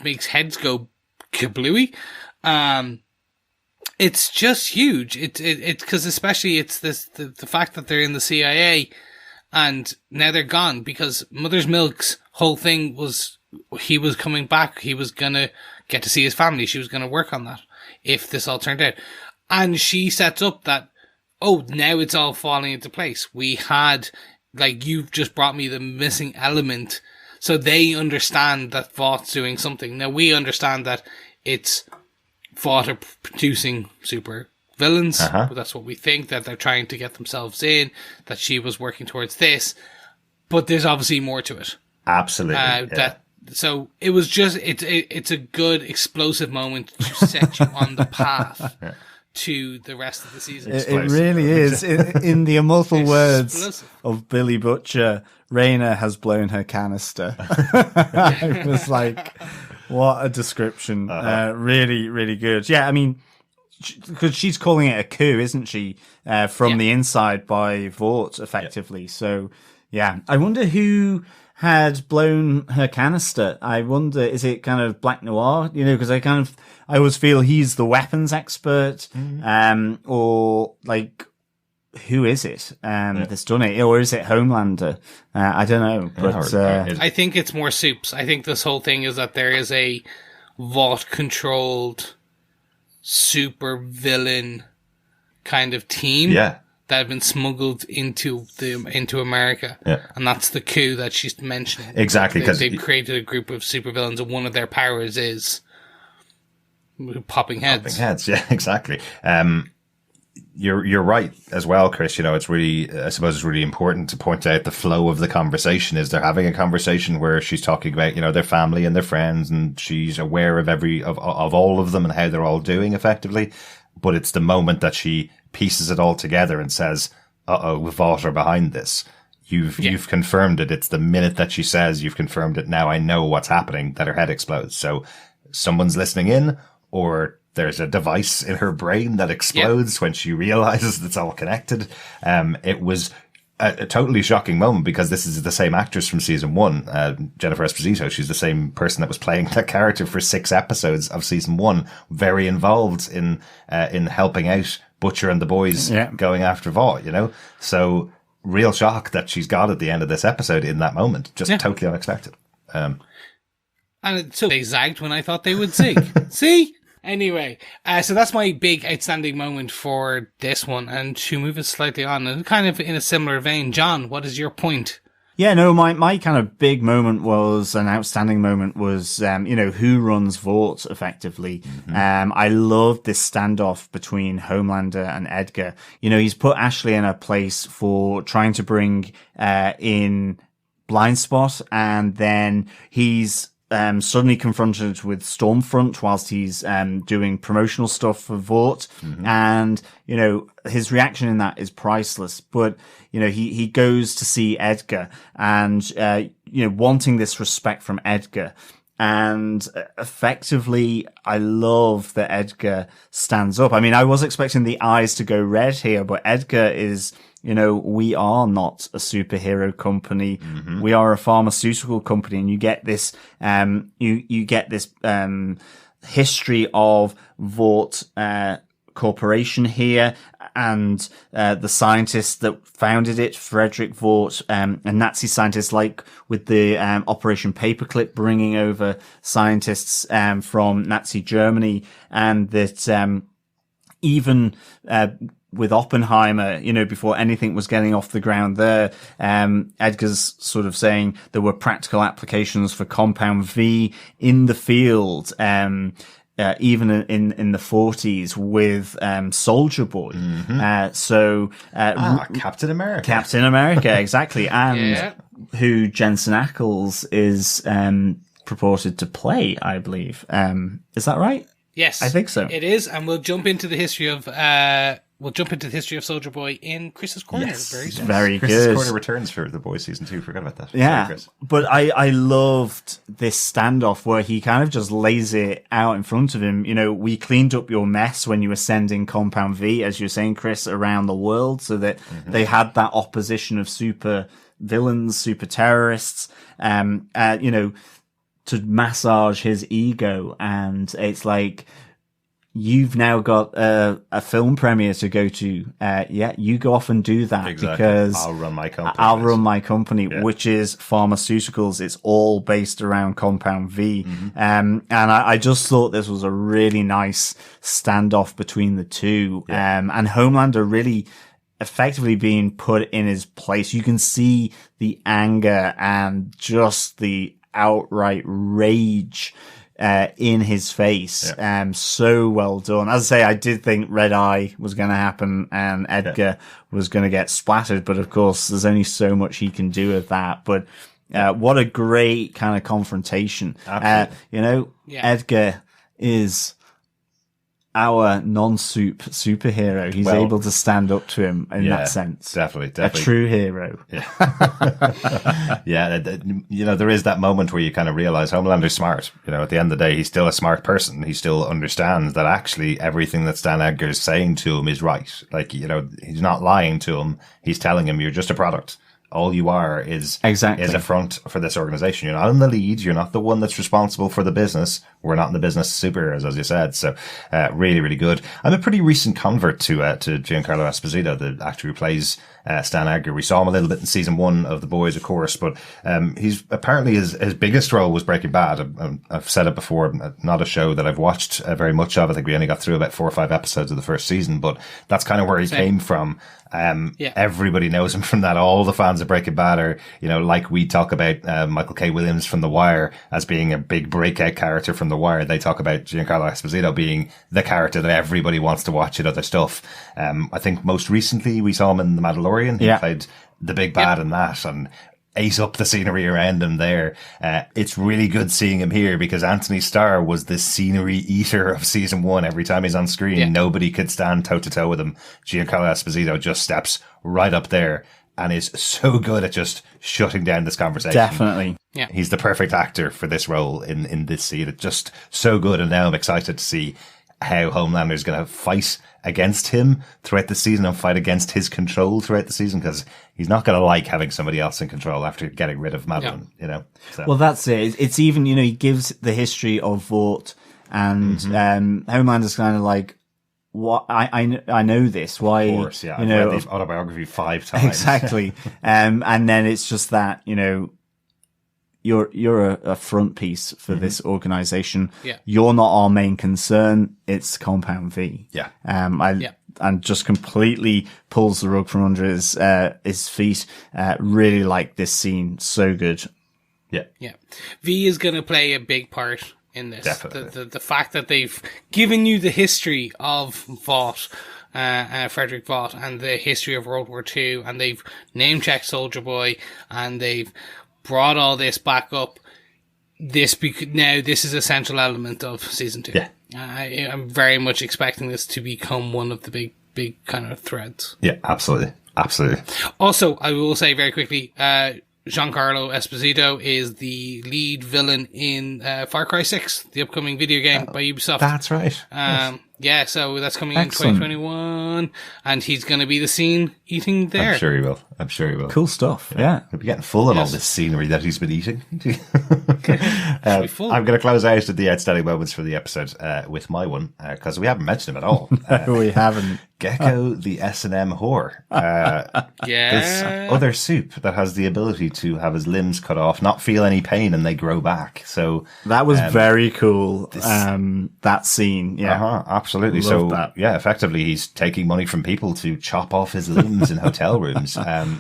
makes heads go kablooey? It's just huge. It's cause especially it's the fact that they're in the CIA and now they're gone, because Mother's Milk's whole thing was he was coming back. He was gonna get to see his family. She was gonna work on that if this all turned out. And she sets up that, now it's all falling into place. We had, like, you've just brought me the missing element. So they understand that Vaught's doing something. Now we understand that it's Vought are producing super villains. But that's what we think, that they're trying to get themselves in, that she was working towards this. But there's obviously more to it. Absolutely. So it was just, it's a good explosive moment to set you on the path to the rest of the season. It really is. In the immortal words of Billy Butcher, Raynor has blown her canister. It was like, what a description. Really, really good. Yeah, I mean, because she's calling it a coup, isn't she? From the inside by Vought, effectively. So, yeah. I wonder who had blown her canister. I wonder, is it kind of Black Noir? You know, because I always feel he's the weapons expert. Or like, who is it that's done it? Or is it Homelander? I don't know. But I think it's more soups. I think this whole thing is that there is a Vought-controlled super villain kind of team that have been smuggled into America, and that's the coup that she's mentioning. Exactly, because they've created a group of supervillains, and one of their powers is popping heads. Yeah, exactly. You're right as well, Chris. You know, it's really, I suppose it's really important to point out the flow of the conversation. Is they're having a conversation where she's talking about, you know, their family and their friends, and she's aware of of all of them and how they're all doing effectively. But it's the moment that she pieces it all together and says, Vought are behind this. You've confirmed it. It's the minute that she says, you've confirmed it. Now I know what's happening, that her head explodes. So someone's listening in, or there's a device in her brain that explodes when she realizes it's all connected. It was a totally shocking moment, because this is the same actress from season 1, Jennifer Esposito. She's the same person that was playing that character for 6 episodes of season 1, very involved in helping out Butcher and the boys going after Vought, you know? So real shock that she's got at the end of this episode in that moment. Just totally unexpected. And so they zagged when I thought they would zig. See? Anyway, so that's my big outstanding moment for this one. And to move it slightly on, and kind of in a similar vein, John, what is your point? Yeah, no, my kind of big moment was an outstanding moment was, who runs Vought effectively. I loved this standoff between Homelander and Edgar. He's put Ashley in a place for trying to bring, in Blind Spot, and then he's, suddenly confronted with Stormfront whilst he's doing promotional stuff for Vought. And, his reaction in that is priceless. But, he goes to see Edgar and, wanting this respect from Edgar. And effectively, I love that Edgar stands up. I mean, I was expecting the eyes to go red here, but Edgar is, we are not a superhero company. We are a pharmaceutical company, and you get this, you get this, history of Vought, corporation here, and the scientists that founded it, Frederick Vought, and Nazi scientists, like with the Operation Paperclip, bringing over scientists from Nazi Germany, and that even with Oppenheimer, before anything was getting off the ground there, Edgar's sort of saying there were practical applications for Compound V in the field, even in the 40s with Soldier Boy. Captain America. Captain America, exactly. And who Jensen Ackles is purported to play, I believe. Is that right? Yes. I think so. It is, and we'll jump into the history of Soldier Boy in Chris's Corner very soon. Very Chris's good. Corner returns for The Boys season 2. Forgot about that. Yeah, but I loved this standoff where he kind of just lays it out in front of him. We cleaned up your mess when you were sending Compound V, as you're saying, Chris, around the world, so that they had that opposition of super villains, super terrorists, to massage his ego. And it's like, you've now got a film premiere to go to. You go off and do that, because I'll run my company. Which is pharmaceuticals. It's all based around Compound V. And I just thought this was a really nice standoff between the two. And Homelander really effectively being put in his place. You can see the anger and just the outright rage in his face. So well done. As I say, I did think Red Eye was going to happen and Edgar was going to get splattered, but of course there's only so much he can do with that. But what a great kind of confrontation. Edgar is our non-soup superhero. He's able to stand up to him in that sense. Definitely. A true hero. There is that moment where you kind of realize Homelander's smart. At the end of the day, he's still a smart person. He still understands that actually everything that Stan Edgar is saying to him is right. Like, he's not lying to him. He's telling him, you're just a product. All you are is a front for this organization. You're not in the lead. You're not the one that's responsible for the business. We're not in the business of superheroes, as you said. So, really, really good. I'm a pretty recent convert to Giancarlo Esposito, the actor who plays Stan Edgar. We saw him a little bit in season 1 of The Boys, of course, but he's apparently his biggest role was Breaking Bad. I've said it before, not a show that I've watched very much of. I think we only got through about 4 or 5 episodes of the first season, but that's kind of where he came from. Everybody knows him from that. All the fans of Breaking Bad are, like we talk about Michael K. Williams from The Wire as being a big breakout character from The Wire. They talk about Giancarlo Esposito being the character that everybody wants to watch in other stuff. I think most recently we saw him in The Mandalorian. He played the big bad in that and ate up the scenery around him there. It's really good seeing him here because Anthony Starr was the scenery eater of season 1. Every time he's on screen, nobody could stand toe to toe with him. Giancarlo Esposito just steps right up there and is so good at just shutting down this conversation. Definitely. Yeah. He's the perfect actor for this role in this scene. It's just so good. And now I'm excited to see how Homelander is going to fight against him throughout the season and fight against his control throughout the season, because he's not going to like having somebody else in control after getting rid of Madeleine, So. Well, that's it. It's even, he gives the history of Vought and Homelander's kind of like, what I know this. Why? Of course, yeah. You I've know, read the autobiography 5 times. exactly. And then it's just that, you know, you're a front piece for this organization. Yeah. You're not our main concern. It's Compound V. Yeah. And just completely pulls the rug from under his feet. Really like this scene. So good. Yeah. Yeah. V is going to play a big part in this. Definitely. The fact that they've given you the history of Vought, Frederick Vought, and the history of World War II, and they've name-checked Soldier Boy, and they've brought all this back up. Now this is a central element of season 2. Yeah. I'm very much expecting this to become one of the big kind of threads. Yeah, absolutely. Absolutely. Also, I will say very quickly, Giancarlo Esposito is the lead villain in Far Cry 6, the upcoming video game by Ubisoft. That's right. Yeah, so that's coming Excellent. in 2021, and he's going to be the scene eating there. I'm sure he will. Cool stuff. Yeah. He'll be getting full on all Yes. this scenery that he's been eating. Should be full. I'm going to close out the outstanding moments for the episode with my one, because we haven't mentioned him at all. We haven't. Gecko, the S&M whore. Yeah. This other soup that has the ability to have his limbs cut off, not feel any pain, and they grow back. So That was very cool. That scene. Yeah. absolutely. Love So that. yeah, effectively he's taking money from people to chop off his limbs in hotel rooms.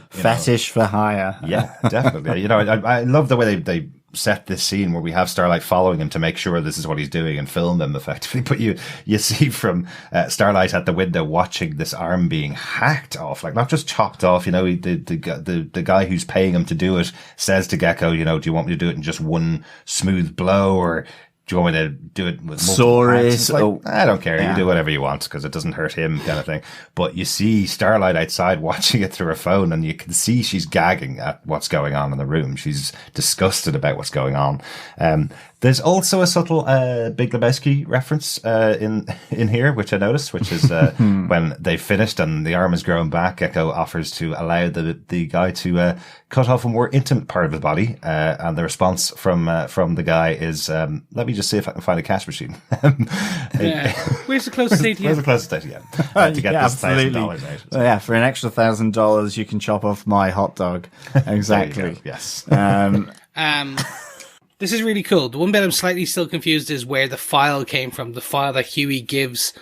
Fetish for hire. Yeah, definitely. You know, I love the way they set this scene where we have Starlight following him to make sure this is what he's doing and film him effectively. But you see from Starlight at the window watching this arm being hacked off, like not just chopped off. You know, the guy who's paying him to do it says to Gecko, you know, do you want me to do it in just one smooth blow, or do you want me to do it with multiple hacks? It's like, I don't care. Yeah. You do whatever you want because it doesn't hurt him, kind of thing. But you see Starlight outside watching it through her phone, and you can see she's gagging at what's going on in the room. She's disgusted about what's going on. There's also a subtle Big Lebowski reference in here, which I noticed, which is when they've finished and the arm has grown back, Gecko offers to allow the guy to cut off a more intimate part of his body, and the response from the guy is, "Let me just see if I can find a cash machine." Where's the closest ATM? Where's the closest ATM to get Yeah, this $1,000 out? Well, yeah, for an extra $1,000, you can chop off my hot dog. There you Exactly. go. Yes. This is really cool. The one bit I'm slightly still confused is where the file came from. The file that Hughie gives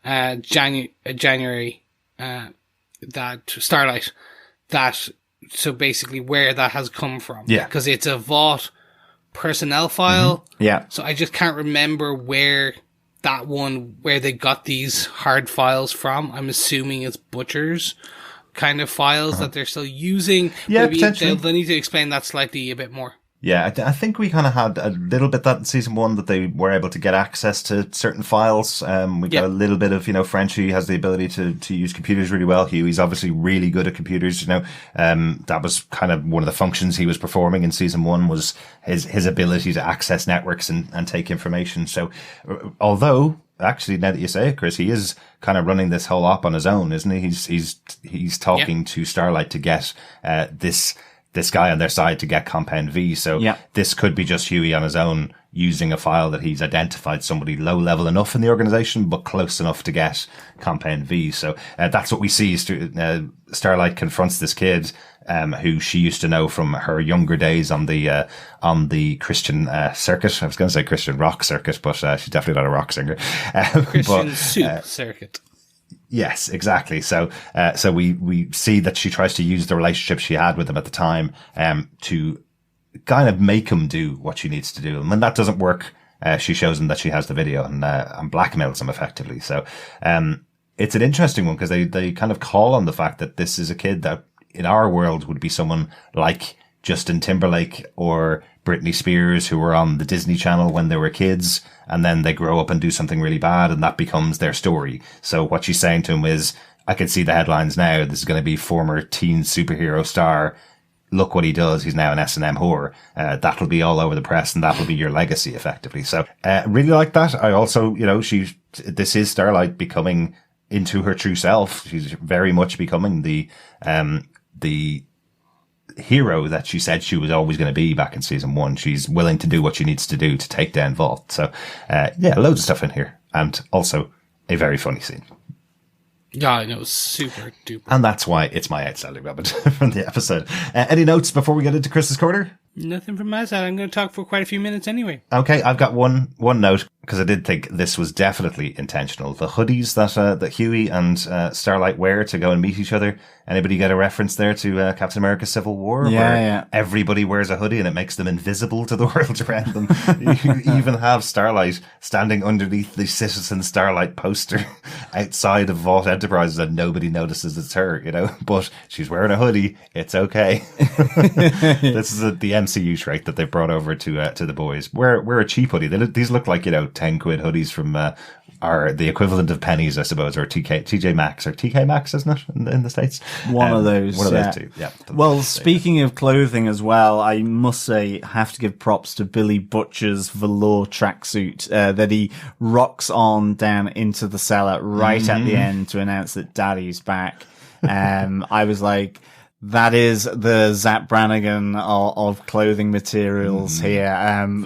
January, that Starlight, so basically where that has come from. Yeah. Because it's a Vought personnel file. Yeah. So I just can't remember where they got these hard files from. I'm assuming it's Butcher's kind of files that they're still using. Yeah, Maybe potentially. they'll need to explain that slightly a bit more. Yeah, I think we kind of had a little bit that in season 1 that they were able to get access to certain files. We got a little bit of, you know, Frenchie has the ability to use computers really well. Hughie's obviously really good at computers, you know. That was kind of one of the functions he was performing in season 1 was his ability to access networks and take information. So, although, actually, now that you say it, Chris, he is kind of running this whole op on his own, isn't he? He's talking to Starlight to get, this guy on their side to get Compound V. So this could be just Hughie on his own using a file that he's identified somebody low level enough in the organization, but close enough to get Compound V. So that's what we see. Starlight confronts this kid, who she used to know from her younger days on the Christian circuit. I was going to say Christian rock circuit, but she's definitely not a rock singer. Christian soup circuit. Yes, exactly. So we see that she tries to use the relationship she had with him at the time, to kind of make him do what she needs to do. And when that doesn't work, she shows him that she has the video and blackmails him effectively. So, it's an interesting one because they kind of call on the fact that this is a kid that in our world would be someone like Justin Timberlake or Britney Spears, who were on the Disney Channel when they were kids, and then they grow up and do something really bad, and that becomes their story. So what she's saying to him is, I can see the headlines now. This is going to be former teen superhero star. Look what he does. He's now an S&M whore. That'll be all over the press, and that'll be your legacy, effectively. So, really like that. I also, you know, this is Starlight becoming into her true self. She's very much becoming the hero that she said she was always going to be back in season 1. She's willing to do what she needs to do to take down Vought. So, loads of stuff in here, and also a very funny scene. Yeah, I know, super duper. And that's why it's my outstanding moment from the episode. Any notes before we get into Chris's Corner? Nothing from my side. I'm going to talk for quite a few minutes anyway. Okay, I've got one note, because I did think this was definitely intentional. The hoodies that Hughie and Starlight wear to go and meet each other. Anybody get a reference there to Captain America Civil War? Yeah. Everybody wears a hoodie and it makes them invisible to the world around them. You even have Starlight standing underneath the Citizen Starlight poster outside of Vought Enterprises and nobody notices it's her, you know? But she's wearing a hoodie. It's okay. This is the MCU trait that they've brought over to the boys. Wear a cheap hoodie. These look like, 10 quid hoodies from are the equivalent of pennies, I suppose, or TJ Maxx or TK Maxx, isn't it, in the States? One of those two. Yeah. Well, speaking of clothing as well, I must say, have to give props to Billy Butcher's velour tracksuit that he rocks on down into the cellar right at the end to announce that Daddy's back. I was like, that is the Zap Brannigan of clothing materials here.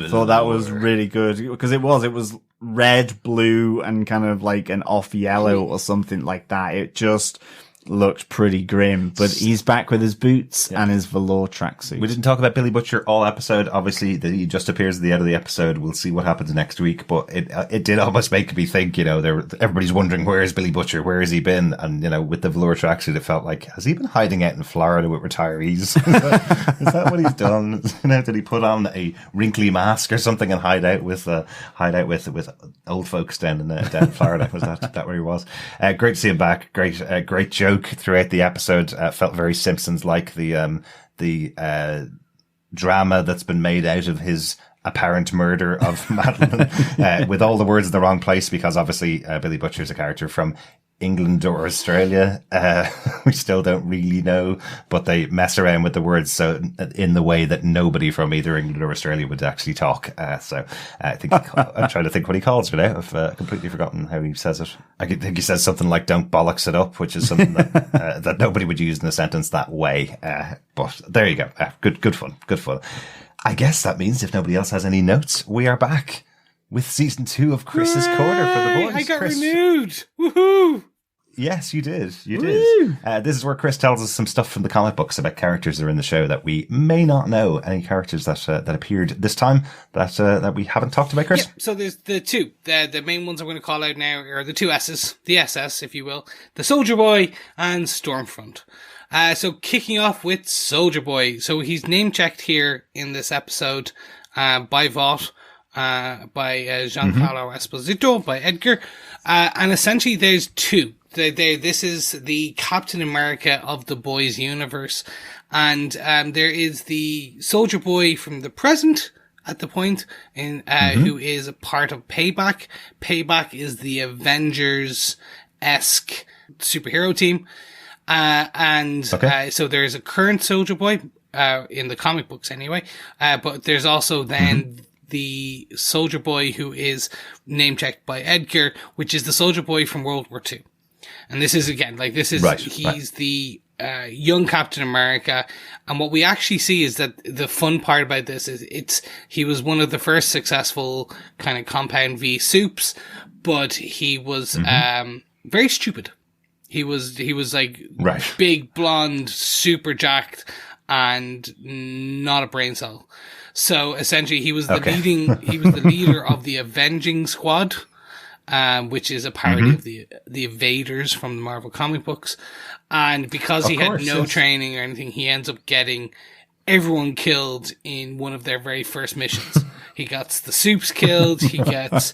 Thought that was really good because it was red, blue, and kind of like an off yellow or something like that. It just looked pretty grim, but he's back with his boots and his velour tracksuit. We didn't talk about Billy Butcher all episode. Obviously, he just appears at the end of the episode. We'll see what happens next week, but it did almost make me think, everybody's wondering, where is Billy Butcher? Where has he been? And, with the velour tracksuit, it felt like, has he been hiding out in Florida with retirees? Is that what he's done? Did he put on a wrinkly mask or something and hide out with old folks down in Florida? Was that where he was? Great to see him back. Great joke throughout the episode. Felt very Simpsons-like, the drama that's been made out of his apparent murder of Madeleine, with all the words in the wrong place, because obviously Billy Butcher's a character from England or Australia. We still don't really know, but they mess around with the words so in the way that nobody from either England or Australia would actually talk. So I think I'm trying to think what he calls it now. I've completely forgotten how he says it. I think he says something like "don't bollocks it up," which is something that that nobody would use in a sentence that way. But there you go. Good fun. I guess that means if nobody else has any notes, we are back with season 2 of Chris's Corner for the boys. I got renewed. Woohoo! Yes, you did. You did. This is where Chris tells us some stuff from the comic books about characters that are in the show that we may not know. Any characters that appeared this time that we haven't talked about, Chris? Yeah, so there's the two. The main ones I'm going to call out now are the two S's, the SS, if you will, the Soldier Boy and Stormfront. So kicking off with Soldier Boy. So he's name checked here in this episode by Vought. By Giancarlo Esposito, by Edgar. And essentially there's two. This is the Captain America of the boys universe. And there is the Soldier Boy from the present at the point, who is a part of Payback. Payback is the Avengers-esque superhero team. So there's a current Soldier Boy, in the comic books anyway. But there's also then the Soldier Boy who is name checked by Edgar, which is the Soldier Boy from World War II. And this is again, he's the young Captain America. And what we actually see is that the fun part about this is he was one of the first successful kind of compound V soups, but he was very stupid. He was like big, blonde, super jacked, and not a brain cell. So essentially, he was the leader of the Avenging Squad, which is a parody of the Invaders from the Marvel comic books. And because he had no training or anything, he ends up getting everyone killed in one of their very first missions. He gets the soups killed. He gets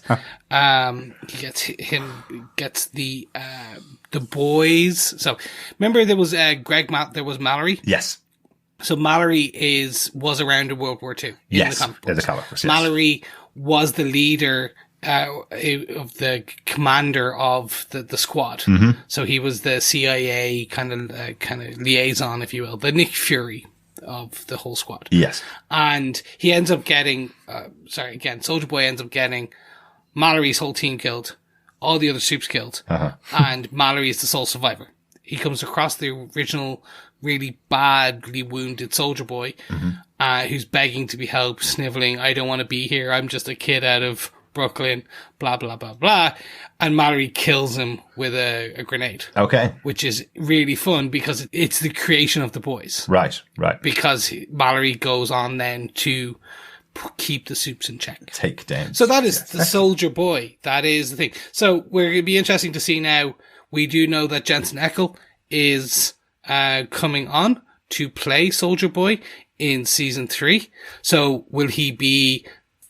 the boys. So remember there was there was Mallory. Yes. So Mallory was around in World War II. In the comic books. Yes. Mallory was the leader of the commander of the squad. So he was the CIA kind of liaison, if you will, the Nick Fury of the whole squad. Yes. And he ends up getting, Soldier Boy ends up getting Mallory's whole team killed, all the other soups killed, and Mallory is the sole survivor. He comes across the original really badly wounded Soldier Boy, who's begging to be helped, sniveling, "I don't want to be here. I'm just a kid out of Brooklyn, blah, blah, blah, blah. And Mallory kills him with a grenade. Okay. Which is really fun because it's the creation of the boys. Right. Because Mallory goes on then to keep the Supes in check. Take down. So that is the Soldier Boy. That is the thing. So we're going to be interesting to see now. We do know that Jensen Ackles is coming on to play Soldier Boy in season 3. So will he be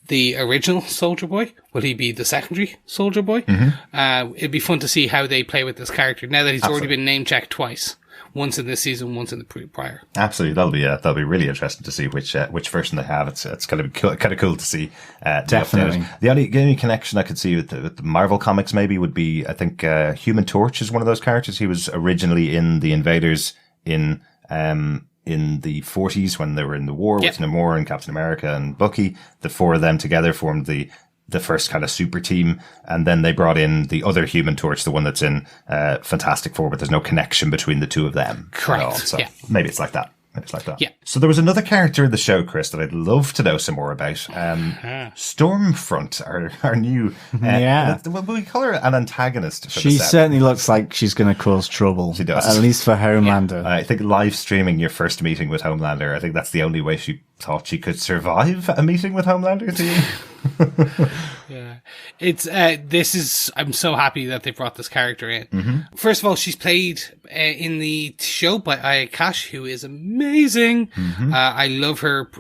the original Soldier Boy? Will he be the secondary Soldier Boy? It'd be fun to see how they play with this character now that he's already been name checked twice. Once in this season, once in the prior. Absolutely, that'll be really interesting to see which version they have. It's kind of cool to see. Definitely. The only connection I could see with the Marvel comics maybe would be, I think, Human Torch is one of those characters. He was originally in the Invaders in the 40s when they were in the war with Namor and Captain America and Bucky. The four of them together formed the first kind of super team, and then they brought in the other Human Torch, the one that's in Fantastic Four, but there's no connection between the two of them. Correct. At all. So maybe it's like that. Yeah. So there was another character in the show, Chris, that I'd love to know some more about. Stormfront, our new... Will we call her an antagonist? For she certainly looks like she's going to cause trouble. She does. At least for Homelander. I think live streaming your first meeting with Homelander, I think that's the only way she thought she could survive a meeting with Homelander. Do you? Yeah. It's, I'm so happy that they brought this character in. First of all, she's played in the show by Aya Cash, who is amazing. I love her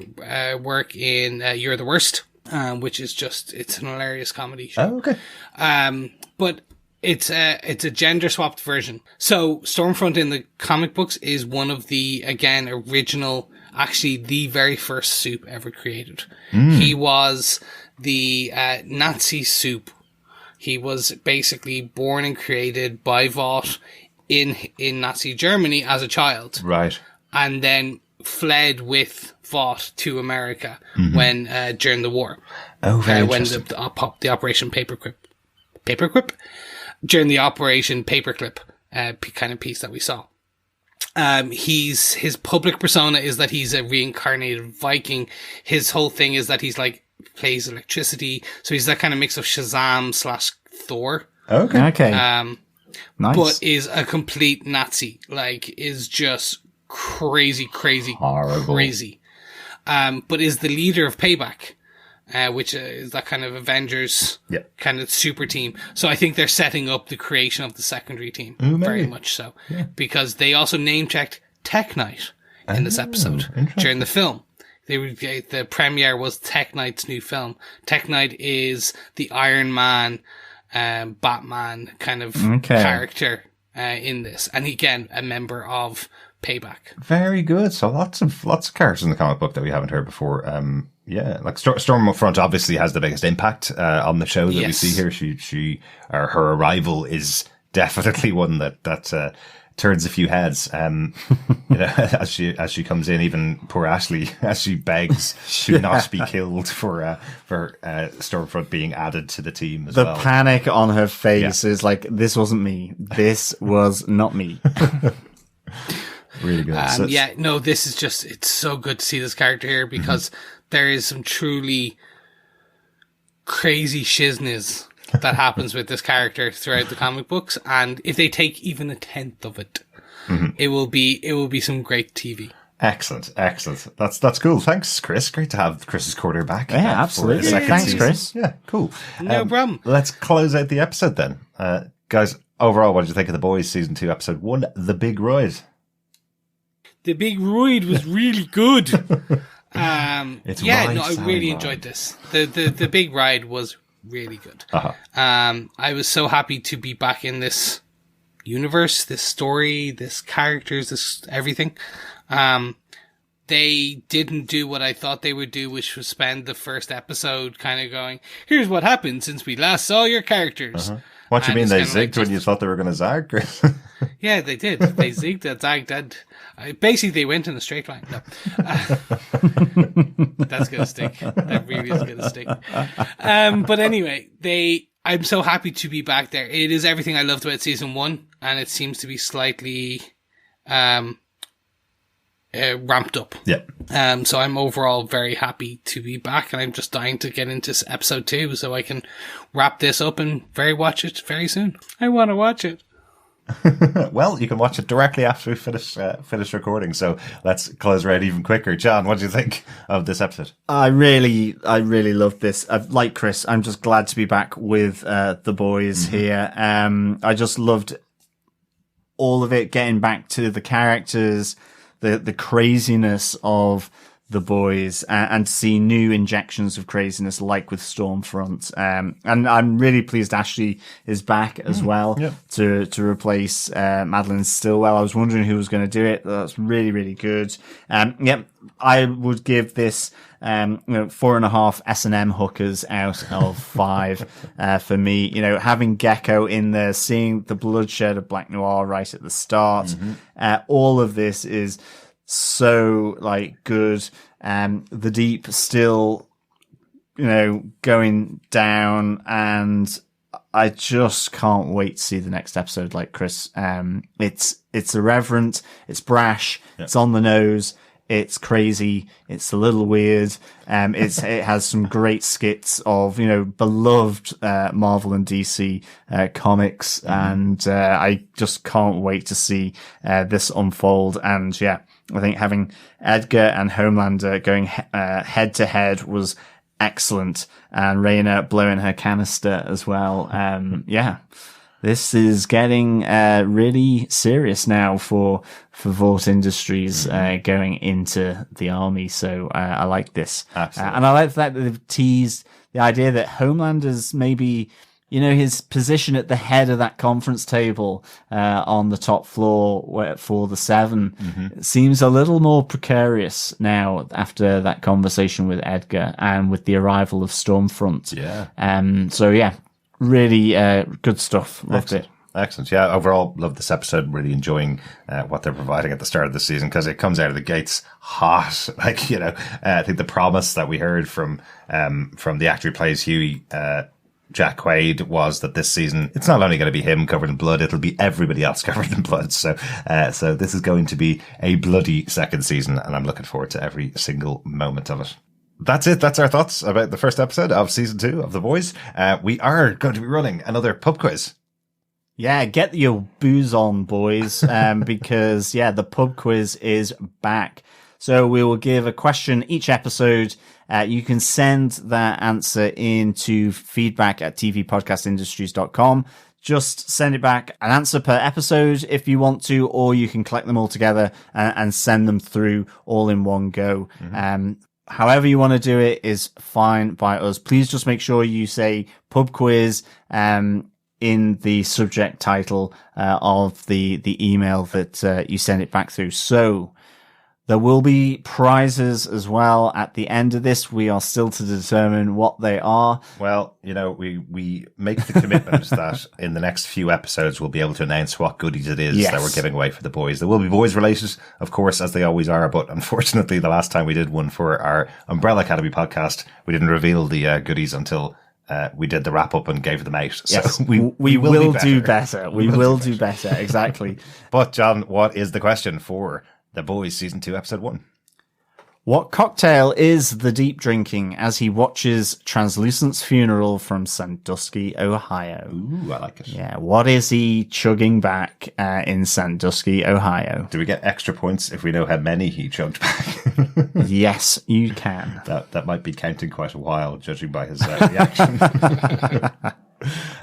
work in You're the Worst, which is it's an hilarious comedy show. Oh, okay. But it's a gender swapped version. So Stormfront in the comic books is one of the, again, original, actually the very first Supe ever created. He was the Nazi Supe. He was basically born and created by Vought in Nazi Germany as a child. Right. And then fled with Vought to America when during the war. Oh, very when interesting. the Operation Paperclip? During the Operation Paperclip kind of piece that we saw. His public persona is that he's a reincarnated Viking. His whole thing is that he's like, plays electricity. So he's that kind of mix of Shazam / Thor. Okay. Nice. But is a complete Nazi. Like, is just crazy, Horrible. crazy. But is the leader of Payback, which is that kind of Avengers kind of super team. So I think they're setting up the creation of the secondary team. Very much so. Yeah. Because they also name-checked Tech Knight in this episode during the film. The premiere was Tech Knight's new film. Tech Knight is the Iron Man, Batman kind of character in this, and again a member of Payback. Very good. So lots of characters in the comic book that we haven't heard before. Like Stormfront obviously has the biggest impact on the show that we see here. Her arrival is definitely one that turns a few heads. As she comes in, even poor Ashley, as she begs to not be killed for Stormfront being added to the team as well. The panic on her face is like, this wasn't me. This was not me. Really good. This is just, it's so good to see this character here because there is some truly crazy shizness that happens with this character throughout the comic books, and if they take even a tenth of it, it will be some great TV. Excellent. That's cool. Thanks, Chris. Great to have Chris's quarter back. Yeah, absolutely. Thanks, season. Chris. Yeah, cool. No problem. Let's close out the episode then. Guys, overall, what did you think of The Boys Season 2, Episode 1, The Big Ride? The Big Ride was really good. I really ride. enjoyed this. The Big Ride was really good. I was so happy to be back in this universe, this story, this characters, this everything. They didn't do what I thought they would do, which was spend the first episode kind of going, here's what happened since we last saw your characters. What do you mean they zigged when you thought they were going to zag, Chris? Yeah, they did. They zigged and zagged. Basically, they went in a straight line. No. That's going to stick. That really is going to stick. But anyway, I'm so happy to be back there. It is everything I loved about season 1, and it seems to be slightly ramped up. Yeah. So I'm overall very happy to be back, and I'm just dying to get into episode 2 so I can wrap this up and watch it very soon. I want to watch it. Well, you can watch it directly after we finish recording. So let's close right even quicker. John, what do you think of this episode? I really loved this. Like Chris, I'm just glad to be back with the boys here. I just loved all of it, getting back to the characters, the craziness of the boys, and to see new injections of craziness like with Stormfront. And I'm really pleased Ashley is back as well to replace Madelein Stillwell. I was wondering who was going to do it. That's really, really good. I would give this 4.5 S&M hookers out of 5 for me. Having Gecko in there, seeing the bloodshed of Black Noir right at the start, all of this is so good. The Deep still, going down, and I just can't wait to see the next episode. Like Chris, it's irreverent, it's brash, it's on the nose, it's crazy, it's a little weird. It has some great skits of beloved Marvel and DC comics, and I just can't wait to see this unfold. And I think having Edgar and Homelander going head to head was excellent, and Raina blowing her canister as well. This is getting really serious now for Vought Industries going into the army. So I like this. Absolutely. And I like that they've teased the idea that Homelander's maybe, his position at the head of that conference table on the top floor for the 7 seems a little more precarious now after that conversation with Edgar and with the arrival of Stormfront. Really good stuff. Loved it. Excellent. Yeah, overall, love this episode. Really enjoying what they're providing at the start of the season, because it comes out of the gates hot. I think the promise that we heard from the actor who plays Hughie, Jack Quaid, was that this season it's not only going to be him covered in blood, it'll be everybody else covered in blood. So this is going to be a bloody second season, and I'm looking forward to every single moment of it. That's it. That's our thoughts about the first episode of season 2 of The Boys. We are going to be running another pub quiz. Yeah, get your booze on, boys, because the pub quiz is back. So we will give a question each episode. You can send that answer into feedback@tvpodcastindustries.com. Just send it back, an answer per episode if you want to, or you can collect them all together and send them through all in one go. However you want to do it is fine by us. Please just make sure you say pub quiz in the subject title of the email that you send it back through. So there will be prizes as well at the end of this. We are still to determine what they are. Well, we make the commitment that in the next few episodes we'll be able to announce what goodies it is that we're giving away for the boys. There will be boys related, of course, as they always are. But unfortunately, the last time we did one for our Umbrella Academy podcast, we didn't reveal the goodies until we did the wrap up and gave them out. So yes, we will do better. We will do better. Exactly. But John, what is the question for The Boys season 2 episode 1? What cocktail is the Deep drinking as he watches Translucent's funeral from Sandusky, Ohio? Ooh, I like it. Yeah, what is he chugging back in Sandusky, Ohio? Do we get extra points if we know how many he chugged back? Yes, you can. That might be counting quite a while, judging by his reaction.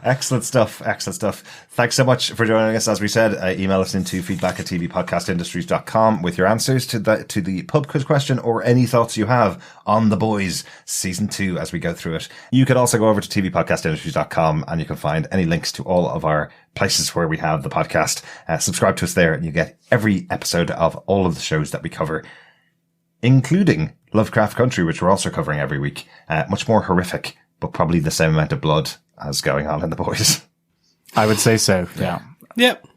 Excellent stuff. Excellent stuff. Thanks so much for joining us. As we said, email us into feedback@tvpodcastindustries.com with your answers to the pub quiz question, or any thoughts you have on The Boys season 2 as we go through it. You could also go over to tvpodcastindustries.com and you can find any links to all of our places where we have the podcast. Subscribe to us there and you get every episode of all of the shows that we cover, including Lovecraft Country, which we're also covering every week. Much more horrific, but probably the same amount of blood as going on in The Boys. I would say so. Yeah. Yep.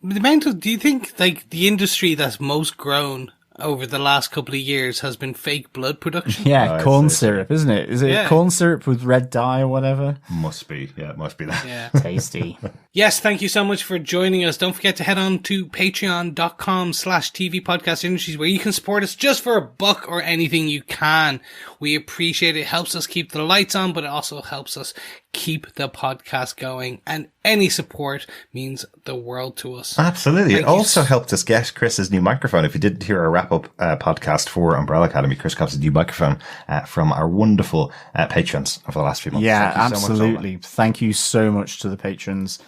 Do you think the industry that's most grown over the last couple of years has been fake blood production. Yeah, corn syrup, isn't it? Is it Yeah. corn syrup with red dye or whatever? Must be. Yeah, it must be that. Yeah. Tasty. Yes, thank you so much for joining us. Don't forget to head on to patreon.com/TV Podcast Industries, where you can support us just for $1 or anything you can. We appreciate it. It helps us keep the lights on, but it also helps us keep the podcast going. And any support means the world to us. Absolutely. Thank It you also helped us get Chris's new microphone. If you didn't hear our wrap-up podcast for Umbrella Academy, Chris got his new microphone from our wonderful patrons over the last few months. Yeah, Thank you so much, absolutely. Thank you so much to the patrons.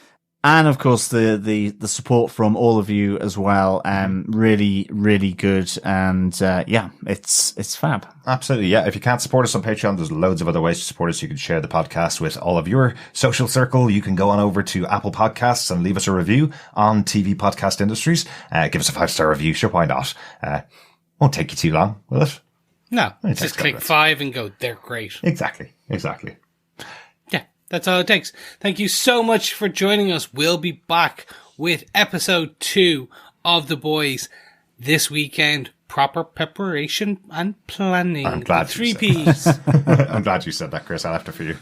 And of course, the support from all of you as well. Really, really good. And, yeah, it's fab. Absolutely, yeah. If you can't support us on Patreon, there's loads of other ways to support us. You can share the podcast with all of your social circle. You can go on over to Apple Podcasts and leave us a review on TV Podcast Industries. Give us a 5-star review. Sure, why not? Won't take you too long, will it? No, takes just a couple click minutes. 5 and go, they're great. Exactly. Yeah, that's all it takes. Thank you so much for joining us. We'll be back with episode 2 of The Boys this weekend. Proper preparation and planning. I'm glad The three you Ps. I'm glad you said that, Chris. I'll have to for you.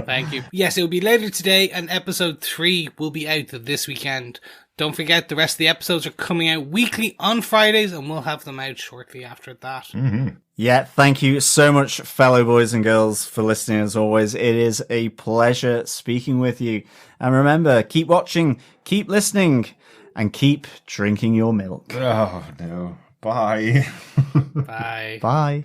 Thank you. Yes, it will be later today, and episode 3 will be out this weekend. Don't forget, the rest of the episodes are coming out weekly on Fridays, and we'll have them out shortly after that. Yeah, thank you so much, fellow boys and girls, for listening as always. It is a pleasure speaking with you. And remember, keep watching, keep listening, and keep drinking your milk. Oh, no. Bye. Bye. Bye.